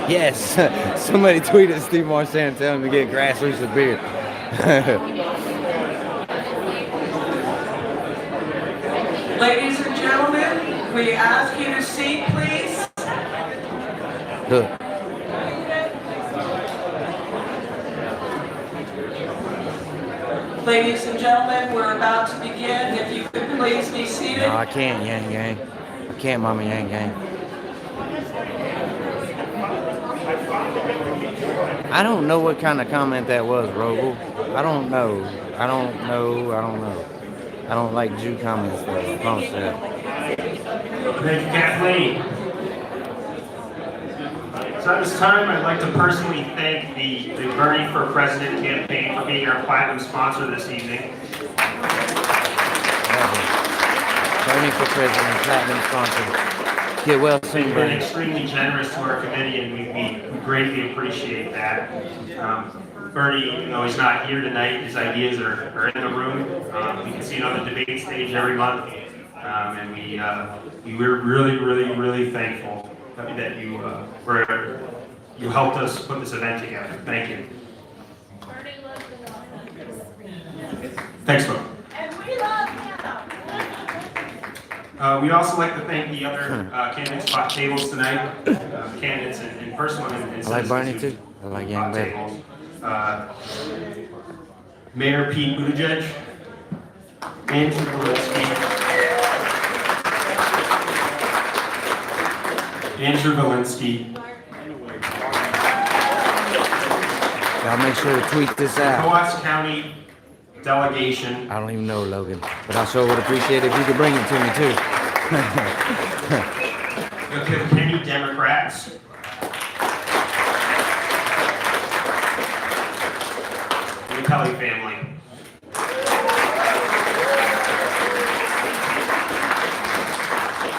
Yes, somebody tweeted Steve Marchand telling him to get Grassroots a beer. Ladies and gentlemen, we ask you to seat, please. Look. Ladies and gentlemen, we're about to begin. If you could please be seated. No, I can't, Yang Gang. I can't, Mama Yang Gang. I don't know what kind of comment that was, Rogel. I don't know. I don't know. I don't like Jew comments, though. I promise that. Thank you, Kathleen. So at this time, I'd like to personally thank the Bernie for President campaign for being our platinum sponsor this evening. Bernie for President, platinum sponsor. Get well soon, They've been Bernie. extremely generous to our committee, and we greatly appreciate that. Bernie, even though he's not here tonight, his ideas are in the room. We can see it on the debate stage every month, and we're really thankful that you helped us put this event together. Thank you. Thanks, folks. And we love him. We'd also like to thank the other candidates spot tables tonight, candidates in person and I like Bernie too. I like Yang better. tables. Mayor Pete Buttigieg, Andrew Valinsky, Y'all make sure to tweet this out. Coas County delegation. I don't even know, Logan, but I sure would appreciate it if you could bring it to me too. The Kilkenny Democrats. The Kelly family.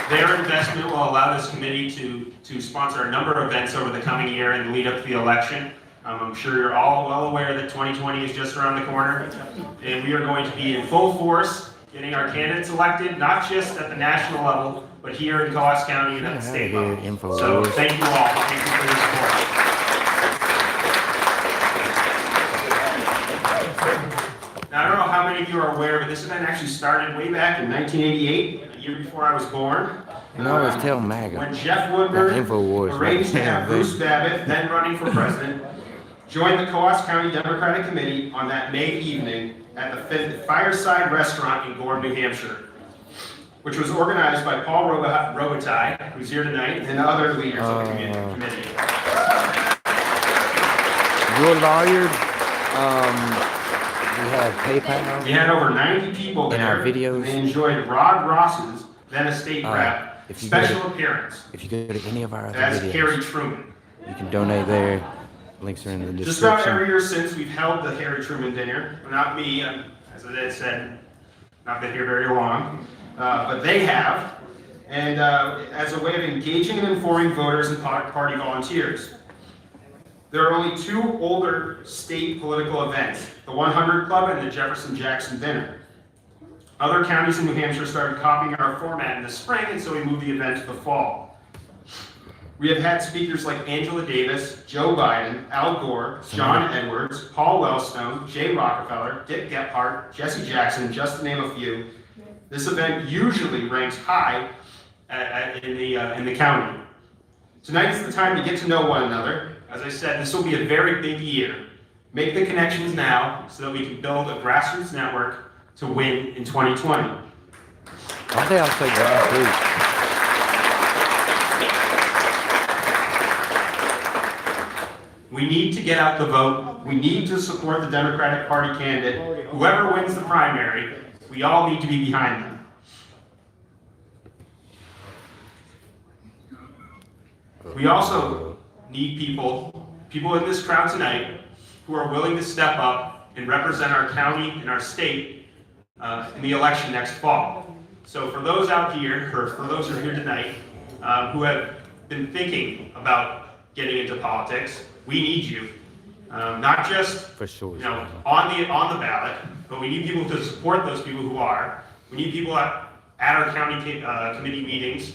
Their investment will allow this committee to sponsor a number of events over the coming year and lead up to the election. I'm sure you're all well aware that 2020 is just around the corner, and we are going to be in full force getting our candidates elected, not just at the national level, but here in Coas County and at the state level. So thank you all. Thank you for your support. Now, I don't know how many of you are aware, but this event actually started way back in 1988, a year before I was born. And I always tell MAGA. When Jeff Woodward InfoWars, arranged to right? have Bruce Babbitt, then running for president, joined the Coas County Democratic Committee on that May evening at the Fireside Restaurant in Gorham, New Hampshire, which was organized by Paul Robitaille, who's here tonight, and other leaders of the committee. Your lawyer, we have PayPal. We had over 90 people in there. our videos. They enjoyed Rod Ross's, then a state rep, special appearance If you go to any of our other as videos, Harry Truman. you can donate there. Links are in the Just about description. every year since, we've held the Harry Truman dinner. Not me, as I said, not been here very long, but they have. And as a way of engaging and informing voters and party volunteers. There are only two older state political events, the 100 Club and the Jefferson Jackson Dinner. Other counties in New Hampshire started copying our format in the spring, and so we moved the event to the fall. We have had speakers like Angela Davis, Joe Biden, Al Gore, John Edwards, Paul Wellstone, Jay Rockefeller, Dick Gephardt, Jesse Jackson, just to name a few. This event usually ranks high in the county. Tonight is the time to get to know one another. As I said, this will be a very big year. Make the connections now so that we can build a grassroots network to win in 2020. Why they all say grassroots? We need to get out the vote. We need to support the Democratic Party candidate. Whoever wins the primary, we all need to be behind them. We also need people in this crowd tonight who are willing to step up and represent our county and our state in the election next fall. So for those out here, or for those who are here tonight, who have been thinking about getting into politics, we need you. Not just For sure. on the ballot, but we need people to support those people who are. We need people at our county committee meetings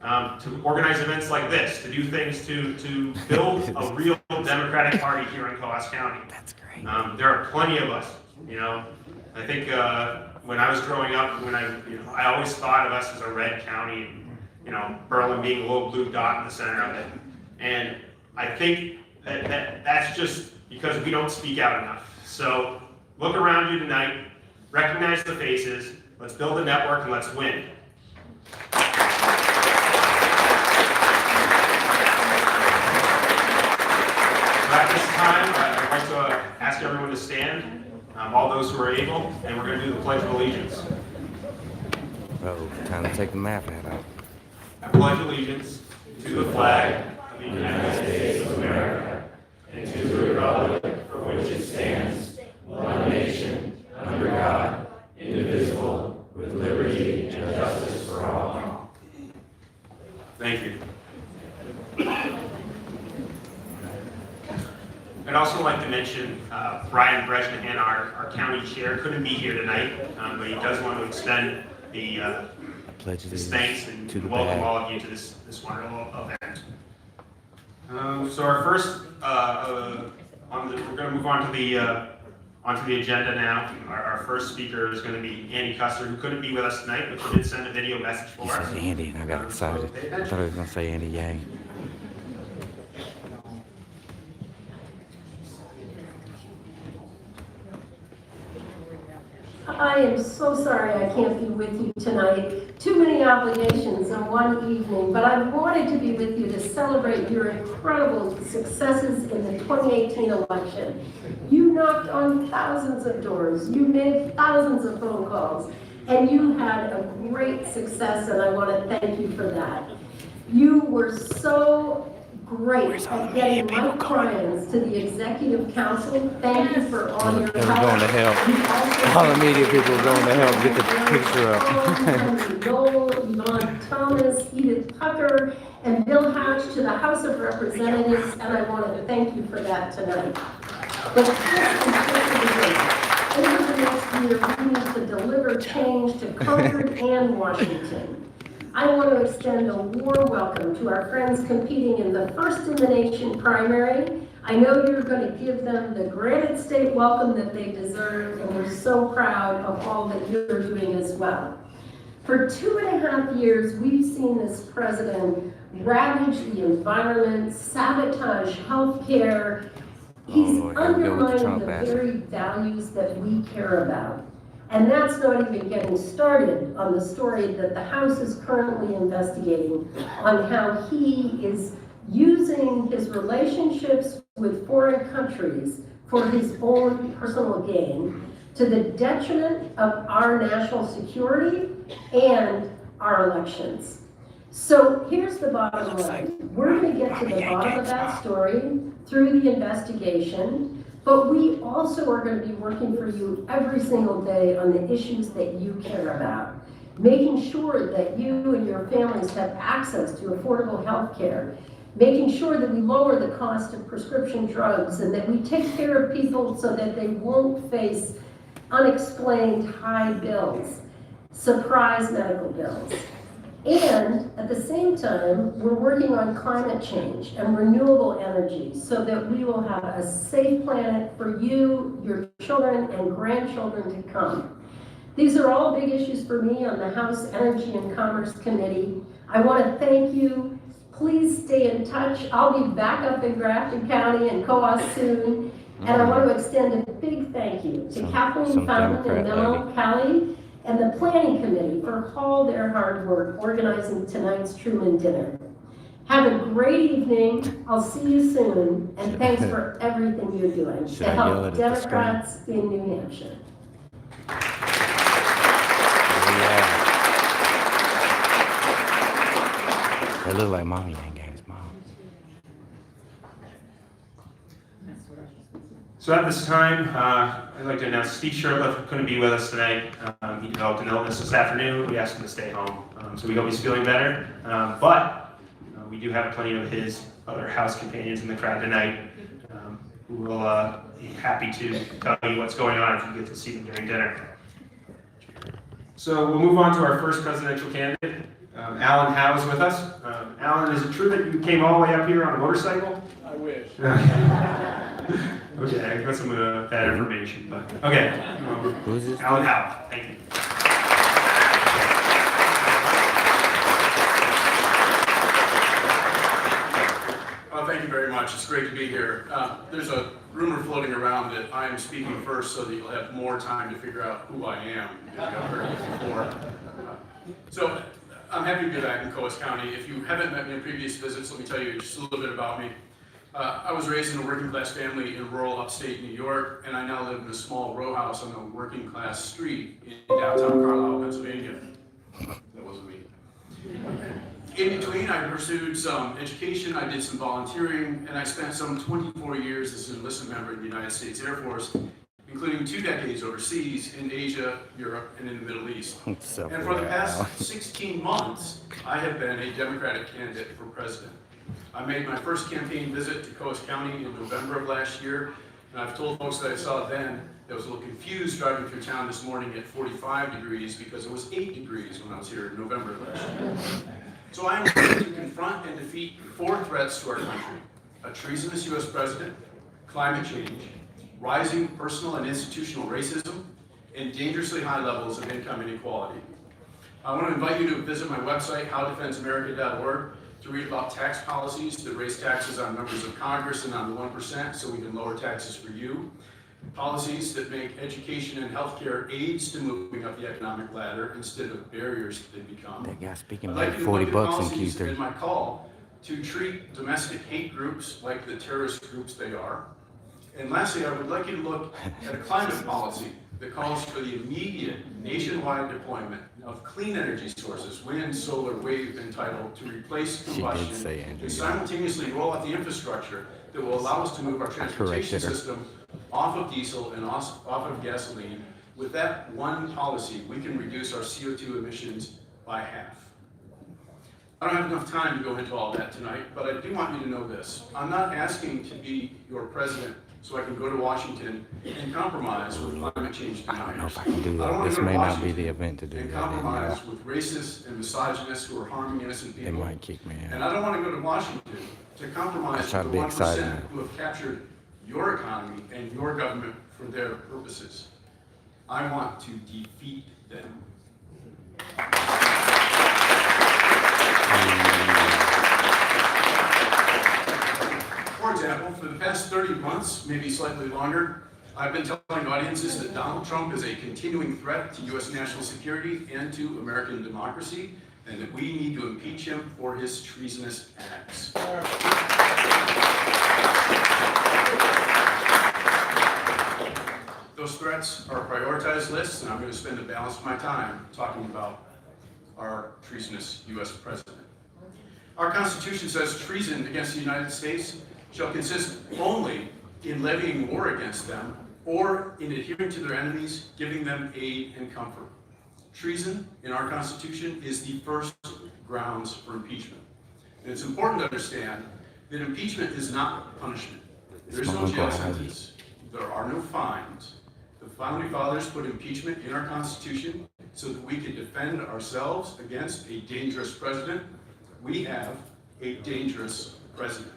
to organize events like this, to do things to build a real Democratic Party here in Coas County. That's great. There are plenty of us. I think when I was growing up, I always thought of us as a red county, Berlin being a little blue dot in the center of it. And I think that's just because we don't speak out enough. So Look around you tonight, recognize the faces, let's build a network and let's win. At this time, I'd like to ask everyone to stand, all those who are able, and we're going to do the Pledge of Allegiance. Oh, time to take the math hat out. I pledge allegiance to the flag of the United States of America and to the republic for which it stands, one nation, under God, indivisible, with liberty and justice for all. Thank you. I'd also like to mention Brian Brezhnehan, our county chair, couldn't be here tonight, but he does want to extend his thanks and welcome all of you to this wonderful event. So our first, we're going to move on to the agenda now. Our first speaker is going to be Andy Custer, who couldn't be with us tonight, but he did send a video message for us. Andy, and I got excited. I thought I was going to say Andy Yang. I am so sorry I can't be with you tonight. Too many obligations in one evening, but I wanted to be with you to celebrate your incredible successes in the 2018 election. You knocked on thousands of doors, you made thousands of phone calls, and you had a great success, and I want to thank you for that. You were so great at getting Mike Cryans to the Executive Council. Thank you for all your help. They were going to help. All the media people were going to help get the picture up. Noel, Yvonne Thomas, Edith Tucker, and Bill Hatch to the House of Representatives, and I want to thank you for that tonight. But over the next year, we need to deliver change to Concord and Washington. I want to extend a warm welcome to our friends competing in the First in the Nation primary. I know you're going to give them the granite state welcome that they deserve, and we're so proud of all that you're doing as well. For 2.5 years, we've seen this president ravage the environment, sabotage healthcare. He's undermining the very values that we care about. And that's not even getting started on the story that the House is currently investigating on how he is using his relationships with foreign countries for his own personal gain to the detriment of our national security and our elections. So here's the bottom line. We're going to get to the bottom of that story through the investigation. But we also are going to be working for you every single day on the issues that you care about. Making sure that you and your families have access to affordable health care. Making sure that we lower the cost of prescription drugs and that we take care of people so that they won't face unexplained high bills, surprise medical bills. And at the same time, we're working on climate change and renewable energy so that we will have a safe planet for you, your children, and grandchildren to come. These are all big issues for me on the House Energy and Commerce Committee. I want to thank you. Please stay in touch. I'll be back up in Grafton County and COAS soon. And I want to extend a big thank you to Kathleen Fountain and Mel Callie and the Planning Committee for all their hard work organizing tonight's Truman dinner. Have a great evening. I'll see you soon, and thanks for everything you're doing to help Democrats in New Hampshire. They look like mommy ain't got his mom. So at this time, I'd like to announce Steve Shurtleff couldn't be with us tonight. He developed an illness this afternoon. We asked him to stay home. So we hope he's feeling better. But we do have plenty of his other house companions in the crowd tonight who will be happy to tell you what's going on if you get to see them during dinner. So we'll move on to our first presidential candidate. Alan Howe is with us. Alan, is it true that you came all the way up here on a motorcycle? I wish. Okay, I got some bad information, but okay. Who's this? Alan Howe, thank you. Well, thank you very much. much. It's great to be here. There's a rumor floating around that I am speaking first so that you'll have more time to figure out who I am, because you haven't heard me before. So I'm happy to be back in Coos County. If you haven't met me in previous visits, let me tell you just a little bit about me. I was raised in a working class family in rural upstate New York, and I now live in a small row house on a working class street in downtown Carlisle, Pennsylvania. That wasn't me. In between, I pursued some education, I did some volunteering, and I spent some 24 years as an enlisted member in the United States Air Force, including 2 decades overseas in Asia, Europe, and in the Middle East. And for the past 16 months, I have been a Democratic candidate for president. I made my first campaign visit to Coos County in November of last year, and I've told folks that I saw then that I was a little confused driving through town this morning at 45 degrees because it was 8 degrees when I was here in November of last year. So I am ready to confront and defeat 4 threats to our country: a treasonous U.S. president, climate change, rising personal and institutional racism, and dangerously high levels of income inequality. I want to invite you to visit my website, howdefendsamerica.org, to read about tax policies that raise taxes on members of Congress and on the 1% so we can lower taxes for you. Policies that make education and healthcare aids to moving up the economic ladder instead of barriers that they become. That guy speaking I'd like like you to 40 look at bucks in policies Q3. in my call to treat domestic hate groups like the terrorist groups they are. And lastly, I would like you to look at a climate policy that calls for the immediate nationwide deployment of clean energy sources, wind, solar, wave, and tidal, to replace combustion and simultaneously roll out the infrastructure that will allow us to move our transportation system off of diesel and off of gasoline. With that one policy, we can reduce our CO2 emissions by half. I don't have enough time to go into all that tonight, but I do want you to know this. I'm not asking to be your president so I can go to Washington and compromise with climate change deniers. I don't know if I can do that. This may not be the event to do and that. compromise with racists and misogynists who are harming innocent people. They might kick me out. And I don't want to go to Washington to compromise with the 1% who have captured your economy and your government for their purposes. I want to defeat them. For example, for the past 30 months, maybe slightly longer, I've been telling audiences that Donald Trump is a continuing threat to U.S. national security and to American democracy, and that we need to impeach him for his treasonous acts. Those threats are prioritized lists, and I'm going to spend the balance of my time talking about our treasonous U.S. president. Our Constitution says treason against the United States shall consist only in levying war against them or in adhering to their enemies, giving them aid and comfort. Treason in our Constitution is the first grounds for impeachment. And it's important to understand that impeachment is not punishment. There is no jail sentence. There are no fines. The Founding Fathers put impeachment in our Constitution so that we could defend ourselves against a dangerous president. We have a dangerous president.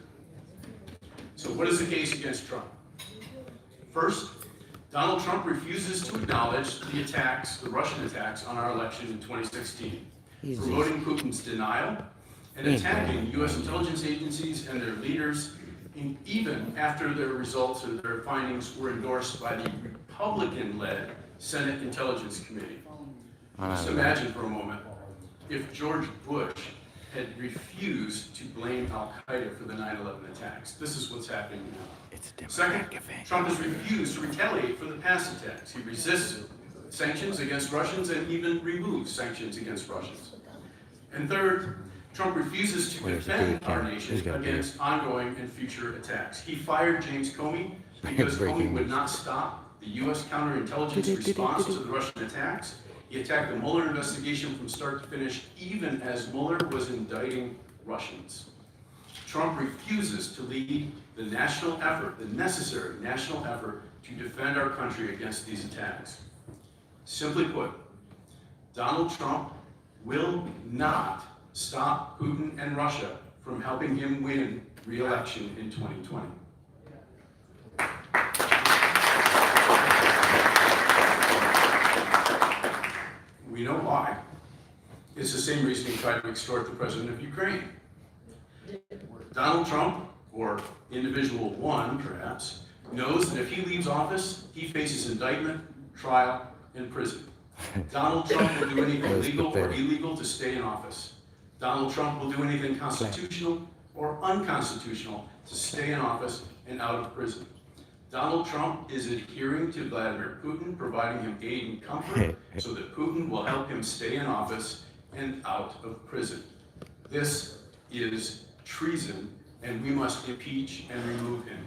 So what is the case against Trump? First, Donald Trump refuses to acknowledge the attacks, the Russian attacks on our election in 2016, promoting Putin's denial and attacking U.S. intelligence agencies and their leaders, even after their results or their findings were endorsed by the Republican-led Senate Intelligence Committee. Just imagine for a moment if George Bush had refused to blame Al-Qaeda for the 9/11 attacks. This is what's happening now. Second, Trump has refused to retaliate for the past attacks. He resists sanctions against Russians and even removes sanctions against Russians. And third, Trump refuses to defend our nation against ongoing and future attacks. He fired James Comey because Comey would not stop the U.S. counterintelligence response to the Russian attacks. He attacked the Mueller investigation from start to finish, even as Mueller was indicting Russians. Trump refuses to lead the national effort, the necessary national effort, to defend our country against these attacks. Simply put, Donald Trump will not stop Putin and Russia from helping him win re-election in 2020. We know why. It's the same reason he tried to extort the president of Ukraine. Donald Trump or individual one perhaps, knows that if he leaves office, he faces indictment, trial, and prison. Donald Trump will do anything legal or illegal to stay in office. Donald Trump will do anything constitutional or unconstitutional to stay in office and out of prison. Donald Trump is adhering to Vladimir Putin, providing him aid and comfort so that Putin will help him stay in office and out of prison. This is treason, and we must impeach and remove him.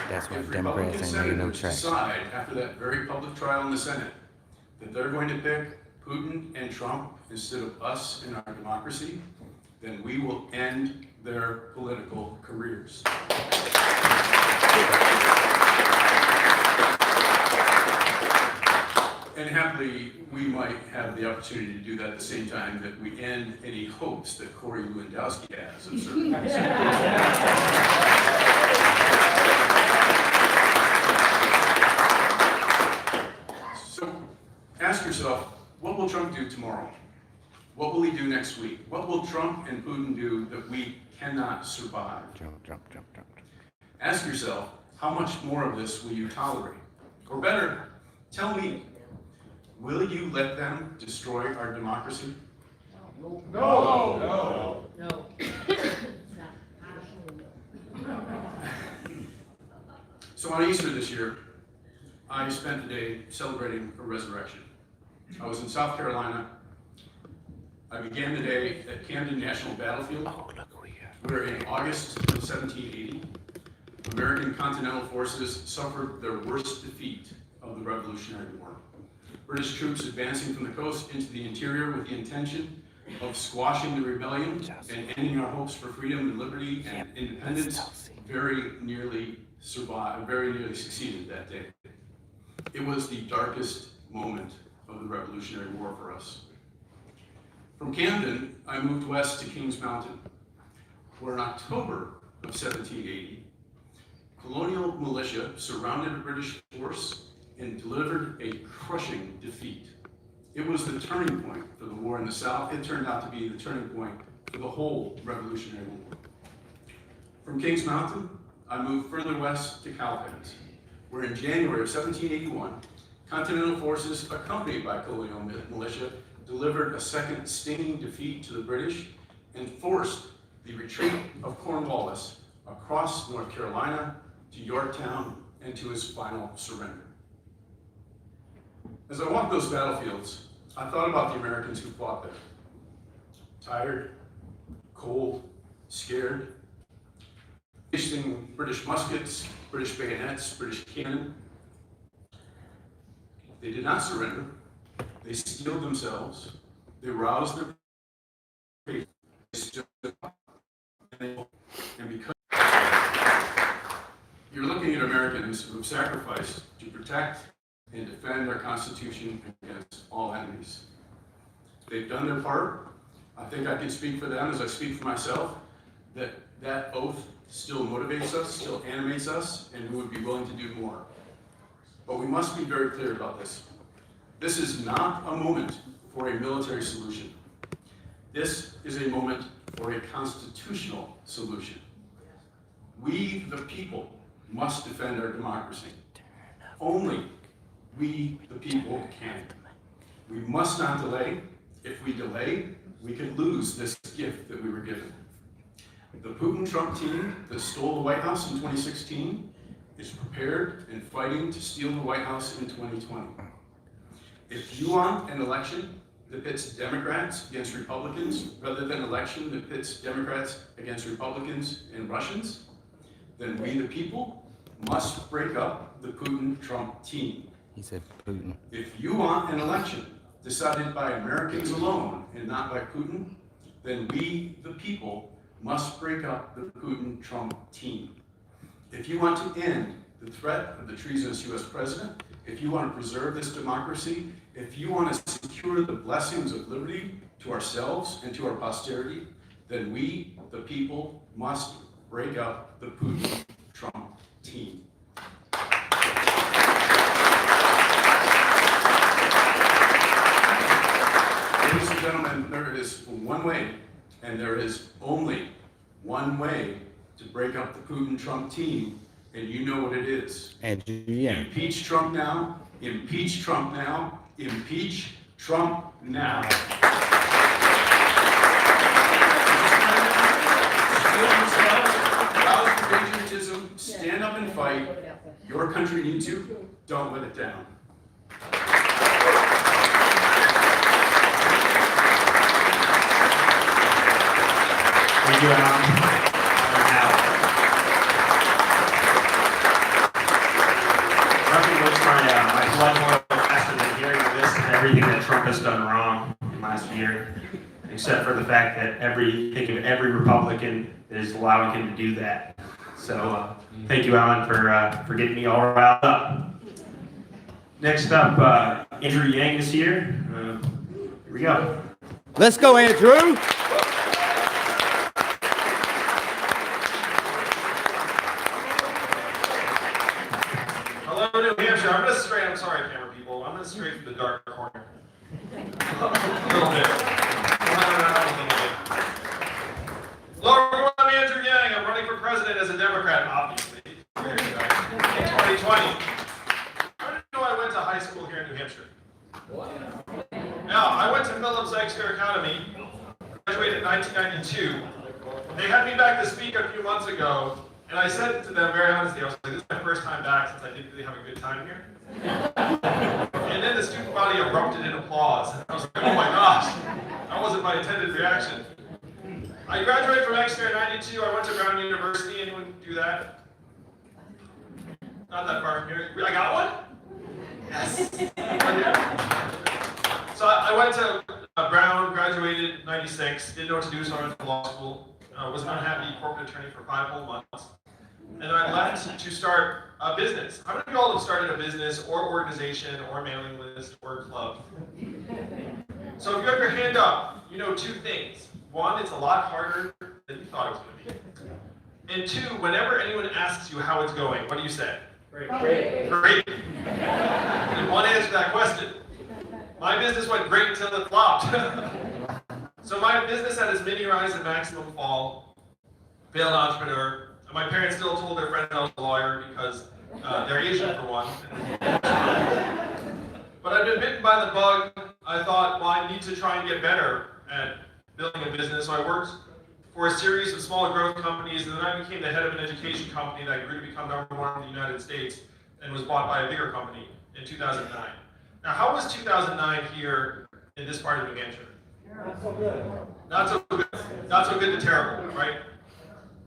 That's why If Democrats Republican ain't making no senators traction. decide after that very public trial in the Senate that they're going to pick Putin and Trump instead of us in our democracy, then we will end their political careers. And happily, we might have the opportunity to do that at the same time that we end any hopes that Corey Lewandowski has of certain So ask yourself, what will Trump do tomorrow? What will he do next week? What will Trump and Putin do that we cannot survive? Trump. Ask yourself, how much more of this will you tolerate? Or better, tell me, will you let them destroy our democracy? No. So on Easter this year, I spent the day celebrating a resurrection. I was in South Carolina. I began the day at Camden National Battlefield, where in August of 1780, American Continental Forces suffered their worst defeat of the Revolutionary War. British troops advancing from the coast into the interior with the intention of squashing the rebellion and ending our hopes for freedom and liberty and independence very nearly succeeded that day. It was the darkest moment of the Revolutionary War for us. From Camden, I moved west to Kings Mountain, where in October of 1780, colonial militia surrounded a British force and delivered a crushing defeat. It was the turning point for the war in the South. It turned out to be the turning point for the whole Revolutionary War. From Kings Mountain, I moved further west to Cowpens, where in January of 1781, Continental Forces, accompanied by colonial militia, delivered a second stinging defeat to the British and forced the retreat of Cornwallis across North Carolina to Yorktown and to his final surrender. As I walked those battlefields, I thought about the Americans who fought there. Tired, cold, scared, facing British muskets, British bayonets, British cannon. They did not surrender. They steeled themselves. They roused their faith. They stood up. And because you're looking at Americans who have sacrificed to protect and defend our Constitution against all enemies. They've done their part. I think I can speak for them as I speak for myself, that oath still motivates us, still animates us, and we would be willing to do more. But we must be very clear about this. This is not a moment for a military solution. This is a moment for a constitutional solution. We, the people, must defend our democracy. Only we, the people, can. We must not delay. If we delay, we could lose this gift that we were given. The Putin-Trump team that stole the White House in 2016 is prepared and fighting to steal the White House in 2020. If you want an election that pits Democrats against Republicans rather than an election that pits Democrats against Republicans and Russians, then we, the people, must break up the Putin-Trump team. He said Putin. If you want an election decided by Americans alone and not by Putin, then we, the people, must break up the Putin-Trump team. If you want to end the threat of the treasonous U.S. president, if you want to preserve this democracy, if you want to secure the blessings of liberty to ourselves and to our posterity, then we, the people, must break up the Putin-Trump team. one way, and there is only one way to break up the Putin-Trump team, and you know what it is. Andrew Yang. Impeach Trump now, impeach Trump now, impeach Trump now. Rouse to patriotism, stand up and fight. Your country needs you, don't let it down. Thank you, Alan. Nothing looks my blood boil faster than hearing a list of everything that Trump has done wrong in last year, except for the fact that every Republican is allowing him to do that. So thank you, Alan, for getting me all riled up. Next up, Andrew Yang is here. Here we go. Let's go, Andrew. Hello, New Hampshire. I'm sorry, camera people. I'm going to stray from the dark corner. A little bit. Hello, everyone. I'm Andrew Yang. I'm running for president as a Democrat, obviously. In 2020. How did you know I went to high school here in New Hampshire? Yeah, I went to Phillips Exeter Academy, graduated in 1992. They had me back to speak a few months ago, and I said to them very honestly, I was like, this is my first time back since I didn't really have a good time here. And then the student body erupted in applause. I was like, oh my gosh, that wasn't my intended reaction. I graduated from Exeter in 92. I went to Brown University. Anyone do that? Not that far from here. I got one? Yes. So I went to Brown, graduated in 96, didn't know what to do, so I went to law school. Was an unhappy corporate attorney for 5 whole months. And then I left to start a business. How many of you all have started a business or organization or mailing list or club? So if you have your hand up, you know 2 things. 1, it's a lot harder than you thought it was going to be. And 2, whenever anyone asks you how it's going, what do you say? Great. Great. And one answer to that question. My business went great until it flopped. So my business had its mini rise and maximum fall. Failed entrepreneur. My parents still told their friend I was a lawyer because they're Asian for one. But I've been bitten by the bug. I thought, well, I need to try and get better at building a business. So I worked for a series of smaller growth companies, and then I became the head of an education company that grew to become #1 in the United States and was bought by a bigger company in 2009. Now, how was 2009 here in this part of New Hampshire? Not so good. Not so good. Not so good to terrible, right?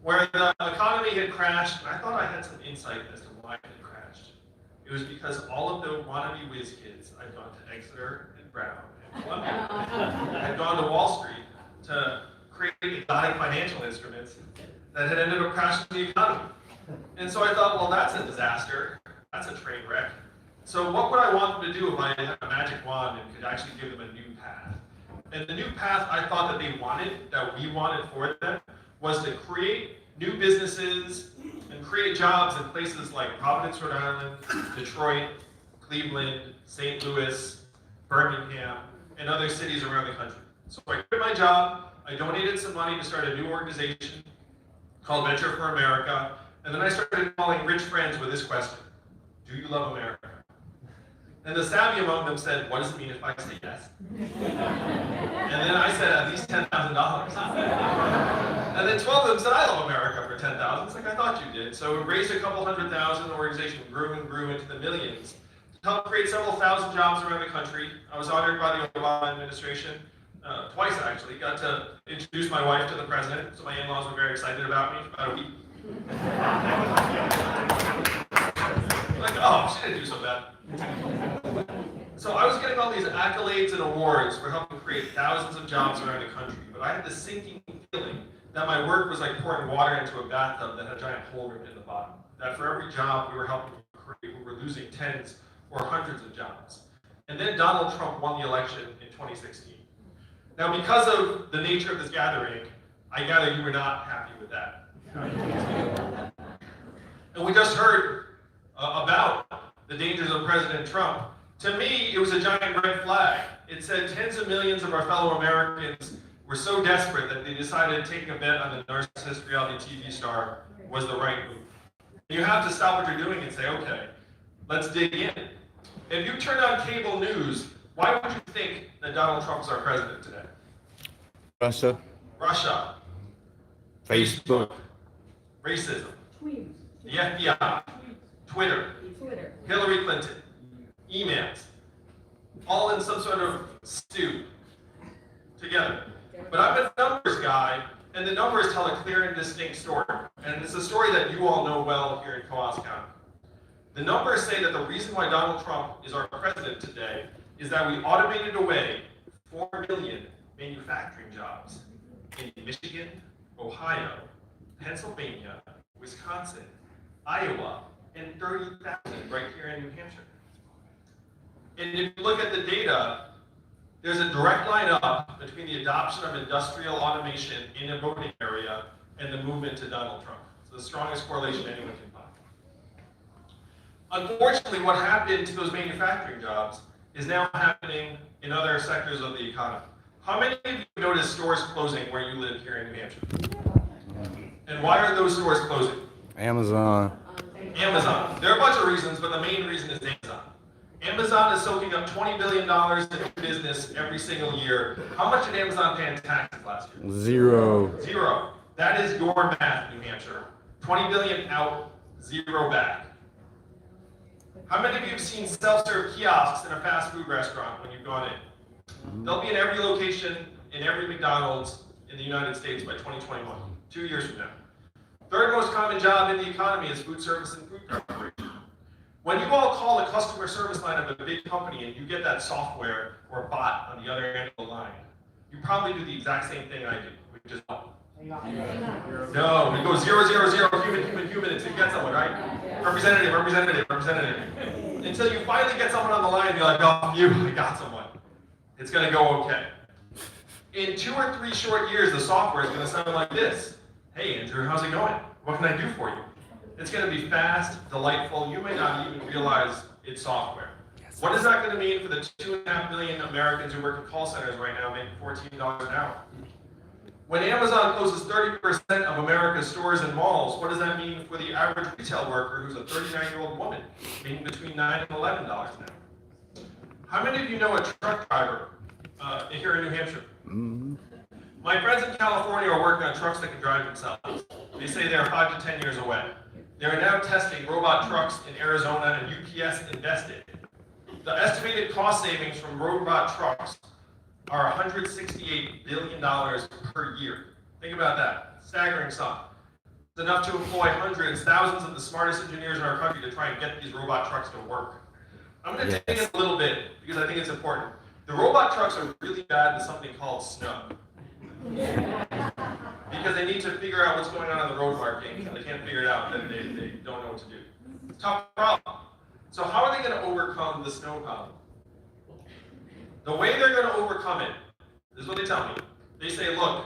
Where the economy had crashed, and I thought I had some insight as to why it had crashed. It was because all of the wannabe whiz kids, I'd gone to Exeter and Brown and Columbia, had gone to Wall Street to create exotic financial instruments that had ended up crashing the economy. And so I thought, well, that's a disaster. That's a train wreck. So what would I want them to do if I had a magic wand and could actually give them a new path? And the new path I thought that they wanted, that we wanted for them, was to create new businesses and create jobs in places like Providence, Rhode Island, Detroit, Cleveland, St. Louis, Birmingham, and other cities around the country. So I quit my job, I donated some money to start a new organization called Venture for America, and then I started calling rich friends with this question: do you love America? And the savvy among them said, what does it mean if I say yes? And then I said, at least $10,000. And then 12 of them said, I love America for $10,000. It's like I thought you did. So we raised a couple $100,000, the organization grew and grew into the millions. To help create several thousand jobs around the country. I was honored by the Obama administration, twice actually. Got to introduce my wife to the president, so my in-laws were very excited about me for about a week. Like, oh, she didn't do so bad. So I was getting all these accolades and awards for helping create thousands of jobs around the country, but I had this sinking feeling that my work was like pouring water into a bathtub that had a giant hole ripped in the bottom. That for every job we were helping create, we were losing tens or hundreds of jobs. And then Donald Trump won the election in 2016. Now, because of the nature of this gathering, I gather you were not happy with that. And we just heard about the dangers of President Trump. To me, it was a giant red flag. It said tens of millions of our fellow Americans were so desperate that they decided taking a bet on the narcissist reality TV star was the right move. You have to stop what you're doing and say, okay, let's dig in. If you turn on cable news, why would you think that Donald Trump is our president today? Russia, Russia, Facebook, racism, the FBI, Twitter, Hillary Clinton, emails, all in some sort of stew together. But I'm a numbers guy, and the numbers tell a clear and distinct story. And it's a story that you all know well here in Coos County. The numbers say that the reason why Donald Trump is our president today is that we automated away 4 million manufacturing jobs in Michigan, Ohio, Pennsylvania, Wisconsin, Iowa, and 30,000 right here in New Hampshire. And if you look at the data, there's a direct line up between the adoption of industrial automation in a voting area and the movement to Donald Trump. It's the strongest correlation anyone can find. Unfortunately, what happened to those manufacturing jobs is now happening in other sectors of the economy. How many of you noticed stores closing where you live here in New Hampshire? And why are those stores closing? Amazon. Amazon. There are a bunch of reasons, but the main reason is Amazon. Amazon is soaking up $20 billion in business every single year. How much did Amazon pay in taxes last year? Zero. Zero. That is your math, New Hampshire. 20 billion out, zero back. How many of you have seen self-serve kiosks in a fast food restaurant when you've gone in? They'll be in every location, in every McDonald's in the United States by 2021, 2 years from now. Third most common job in the economy is food service and food preparation. When you all call the customer service line of a big company and you get that software or bot on the other end of the line, you probably do the exact same thing I do, which is what? No, we go 0, 0, 0, human, until you get someone, right? Representative, representative, representative. Until you finally get someone on the line and you're like, oh, I got someone. It's gonna go okay. In 2 or 3 short years, the software is gonna sound like this. Hey, Andrew, how's it going? What can I do for you? It's going to be fast, delightful. You may not even realize it's software. What is that going to mean for the 2.5 million Americans who work in call centers right now making $14 an hour? When Amazon closes 30% of America's stores and malls, what does that mean for the average retail worker who's a 39-year-old woman making between $9 and $11 an hour? How many of you know a truck driver here in New Hampshire? My friends in California are working on trucks that can drive themselves. They say they're 5 to 10 years away. They are now testing robot trucks in Arizona, and UPS invested. The estimated cost savings from robot trucks are $168 billion per year. Think about that. Staggering sum. It's enough to employ hundreds, thousands of the smartest engineers in our country to try and get these robot trucks to work. I'm going to take it a little bit because I think it's important. The robot trucks are really bad in something called snow. Because they need to figure out what's going on in the road marking. They can't figure it out, then they don't know what to do. It's a tough problem. So how are they going to overcome the snow problem? The way they're going to overcome it is what they tell me. They say, look,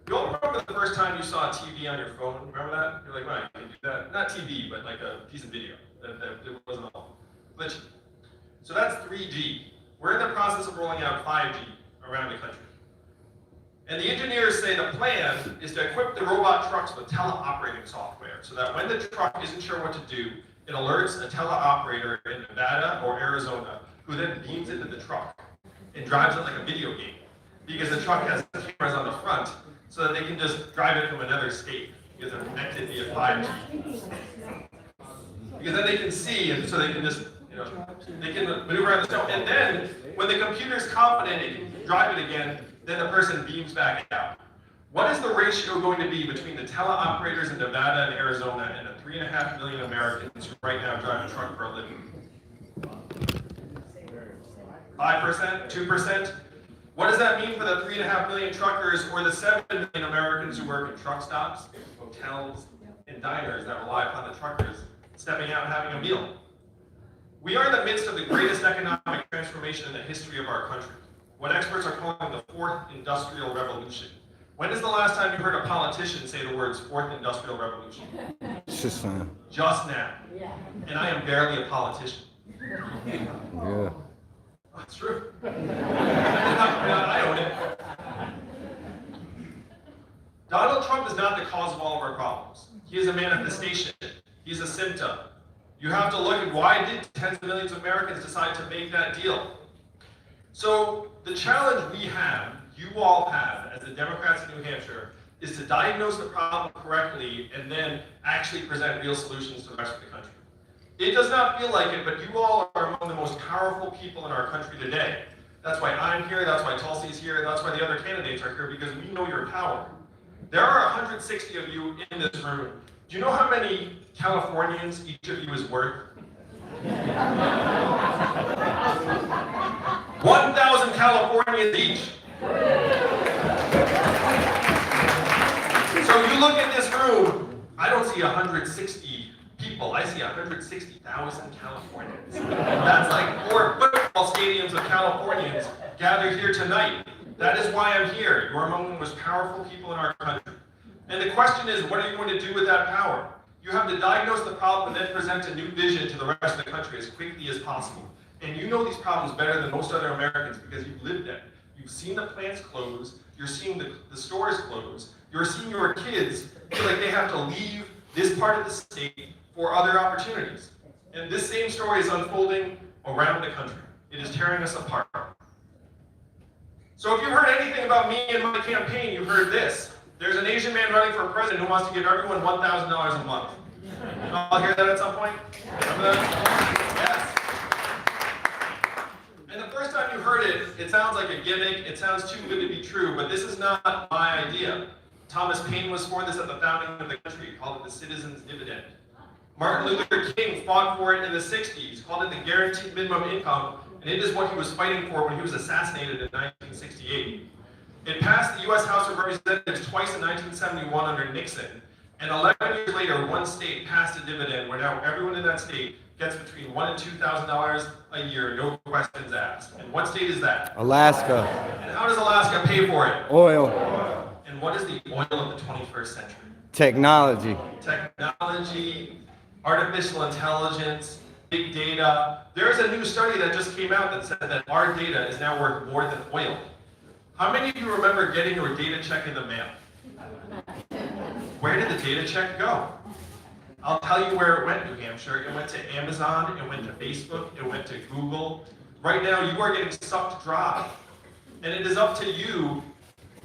you all remember the first time you saw a TV on your phone? Remember that? You're like, right, you can do that. Not TV, but like a piece of video. It wasn't all glitchy. So that's 3G. We're in the process of rolling out 5G around the country. And the engineers say the plan is to equip the robot trucks with teleoperating software so that when the truck isn't sure what to do, it alerts a teleoperator in Nevada or Arizona who then beams into the truck and drives it like a video game. Because the truck has cameras on the front so that they can just drive it from another state because they're connected via 5G. Because then they can see, and so they can just, they can maneuver around the snow. And then when the computer's confident it can drive it again, then the person beams back out. What is the ratio going to be between the teleoperators in Nevada and Arizona and the 3.5 million Americans who right now drive a truck for a living? 5%? 2%? What does that mean for the 3.5 million truckers or the 7 million Americans who work in truck stops, hotels, and diners that rely upon the truckers stepping out and having a meal? We are in the midst of the greatest economic transformation in the history of our country. What experts are calling the 4th Industrial Revolution. When is the last time you heard a politician say the words 4th Industrial Revolution? Just now. And I am barely a politician. Yeah. That's true. I own it. Donald Trump is not the cause of all of our problems. He is a manifestation. He's a symptom. You have to look at why did tens of millions of Americans decide to make that deal. So the challenge we have, you all have, as the Democrats in New Hampshire, is to diagnose the problem correctly and then actually present real solutions to the rest of the country. It does not feel like it, but you all are among the most powerful people in our country today. That's why I'm here, that's why Tulsi's here, that's why the other candidates are here, because we know your power. There are 160 of you in this room. Do you know how many Californians each of you is worth? 1,000 Californians each. So you look at this room, I don't see 160 people, I see 160,000 Californians. That's like 4 football stadiums of Californians gathered here tonight. That is why I'm here. You're among the most powerful people in our country. And the question is, what are you going to do with that power? You have to diagnose the problem and then present a new vision to the rest of the country as quickly as possible. And you know these problems better than most other Americans because you've lived them. You've seen the plants close, you're seeing the stores close, you're seeing your kids feel like they have to leave this part of the state for other opportunities. And this same story is unfolding around the country. It is tearing us apart. So if you've heard anything about me and my campaign, you've heard this. There's an Asian man running for president who wants to give everyone $1,000 a month. I'll hear that at some point? Remember that? Yes. And the first time you heard it, it sounds like a gimmick, it sounds too good to be true, but this is not my idea. Thomas Paine was for this at the founding of the country, called it the citizen's dividend. Martin Luther King fought for it in the 60s, called it the guaranteed minimum income, and it is what he was fighting for when he was assassinated in 1968. It passed the U.S. House of Representatives twice in 1971 under Nixon, and 11 years later, one state passed a dividend where now everyone in that state gets between $1,000 and $2,000 a year, no questions asked. And what state is that? Alaska. And how does Alaska pay for it? Oil. And what is the oil of the 21st century? Technology. Technology, artificial intelligence, big data. There's a new study that just came out that said that our data is now worth more than oil. How many of you remember getting your data check in the mail? Where did the data check go? I'll tell you where it went, New Hampshire. It went to Amazon, it went to Facebook, it went to Google. Right now, you are getting sucked dry. And it is up to you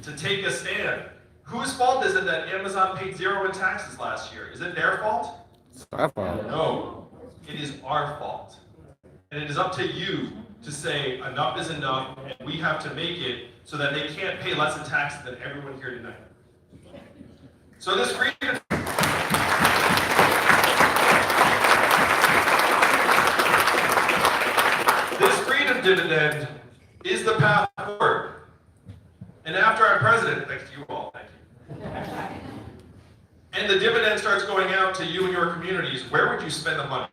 to take a stand. Whose fault is it that Amazon paid zero in taxes last year? Is it their fault? It's our fault. No, it is our fault. And it is up to you to say enough is enough, and we have to make it so that they can't pay less in taxes than everyone here tonight. So this freedom dividend is the path forward. And after I'm president, thanks to you all, thank you. And the dividend starts going out to you and your communities, where would you spend the money?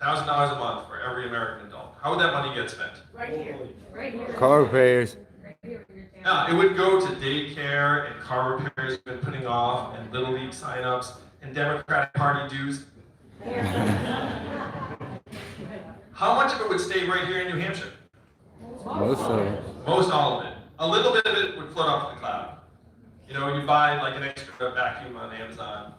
$1,000 a month for every American adult. How would that money get spent? Right here. Right here. Car repairs. It would go to daycare and car repairs you've been putting off, and Little League signups, and Democratic Party dues. How much of it would stay right here in New Hampshire? Most of it. Most all of it. A little bit of it would float off the cloud. You know, you buy like an extra vacuum on Amazon.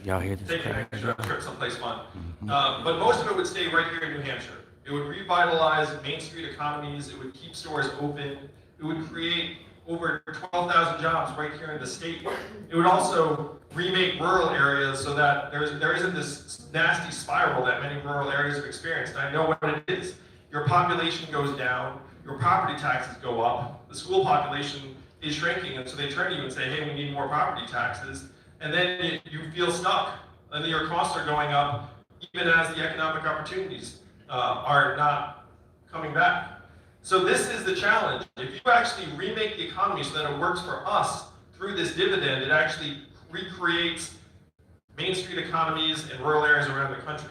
Y'all hear this? Take an extra trip someplace fun. But most of it would stay right here in New Hampshire. It would revitalize Main Street economies. It would keep stores open. It would create over 12,000 jobs right here in the state. It would also remake rural areas so that there isn't this nasty spiral that many rural areas have experienced. I know what it is. Your population goes down, your property taxes go up, the school population is shrinking, and so they turn to you and say, hey, we need more property taxes, and then you feel stuck, and then your costs are going up, even as the economic opportunities are not coming back. So this is the challenge. If you actually remake the economy so that it works for us through this dividend, it actually recreates Main Street economies in rural areas around the country.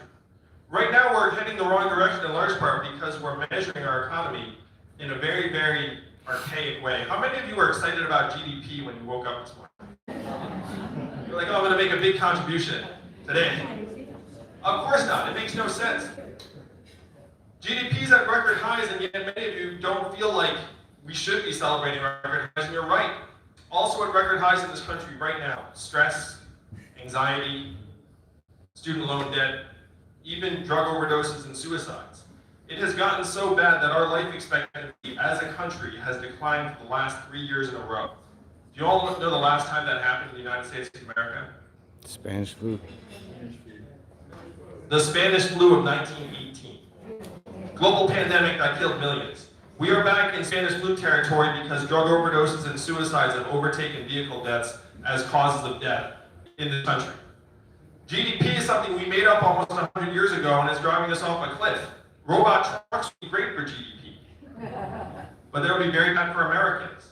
Right now, we're heading the wrong direction in large part because we're measuring our economy in a very, very archaic way. How many of you were excited about GDP when you woke up this morning? You're like, oh, I'm going to make a big contribution today. Of course not. It makes no sense. GDP's at record highs, and yet many of you don't feel like we should be celebrating record highs, and you're right. also at record highs in this country right now. Stress, anxiety, student loan debt, even drug overdoses and suicides. It has gotten so bad that our life expectancy as a country has declined for the last 3 years in a row. Do you all know the last time that happened in the United States of America? Spanish flu. The Spanish flu of 1918. Global pandemic that killed millions. We are back in Spanish flu territory because drug overdoses and suicides have overtaken vehicle deaths as causes of death in this country. GDP is something we made up almost 100 years ago and is driving us off a cliff. Robot trucks would be great for GDP, but they'll be very bad for Americans.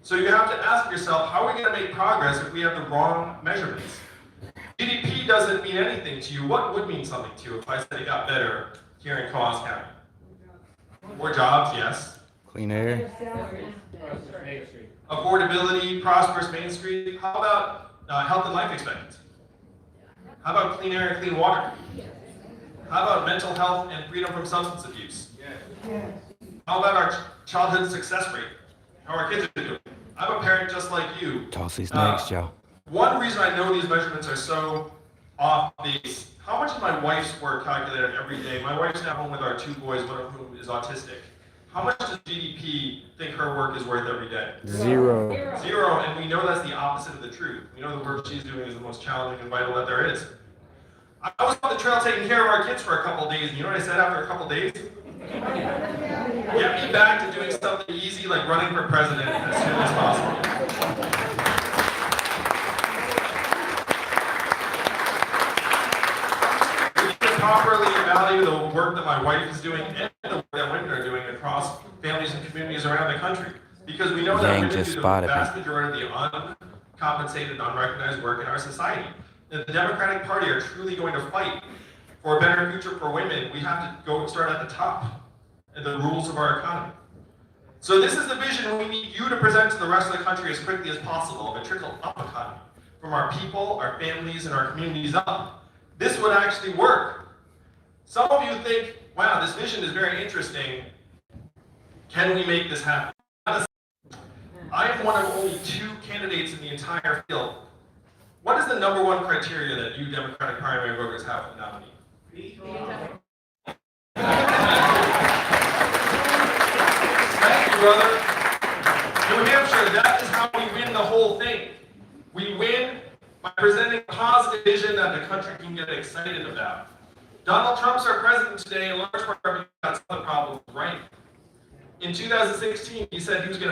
So you have to ask yourself, how are we going to make progress if we have the wrong measurements? GDP doesn't mean anything to you. What would mean something to you if I said it got better here in Coos County? More jobs, yes. Clean air. Affordability, prosperous Main Street. How about health and life expectancy? How about clean air and clean water? How about mental health and freedom from substance abuse? How about our childhood success rate? How our kids are doing? I'm a parent just like you. Toss these next, Joe. One reason I know these measurements are so off base, how much is my wife's work calculated every day? My wife's now home with our 2 boys, one of whom is autistic. How much does GDP think her work is worth every day? Zero. Zero, and we know that's the opposite of the truth. We know the work she's doing is the most challenging and vital that there is. I was on the trail taking care of our kids for a couple days, and you know what I said after a couple days? Get me back to doing something easy like running for president as soon as possible. We need to properly evaluate the work that my wife is doing and the work that women are doing across families and communities around the country. Because we know that women do the vast majority of the uncompensated, unrecognized work in our society. If the Democratic Party are truly going to fight for a better future for women, we have to go start at the top, at the rules of our economy. So this is the vision we need you to present to the rest of the country as quickly as possible, of a trickle-up economy, from our people, our families, and our communities up. This would actually work. Some of you think, wow, this vision is very interesting. Can we make this happen? I am one of only 2 candidates in the entire field. What is the #1 criteria that you Democratic primary voters have for the nominee? Thank you, brother. New Hampshire, that is how we win the whole thing. We win by presenting a positive vision that the country can get excited about. Donald Trump's our president today in large part because he got some of the problems right. In 2016, he said he was going to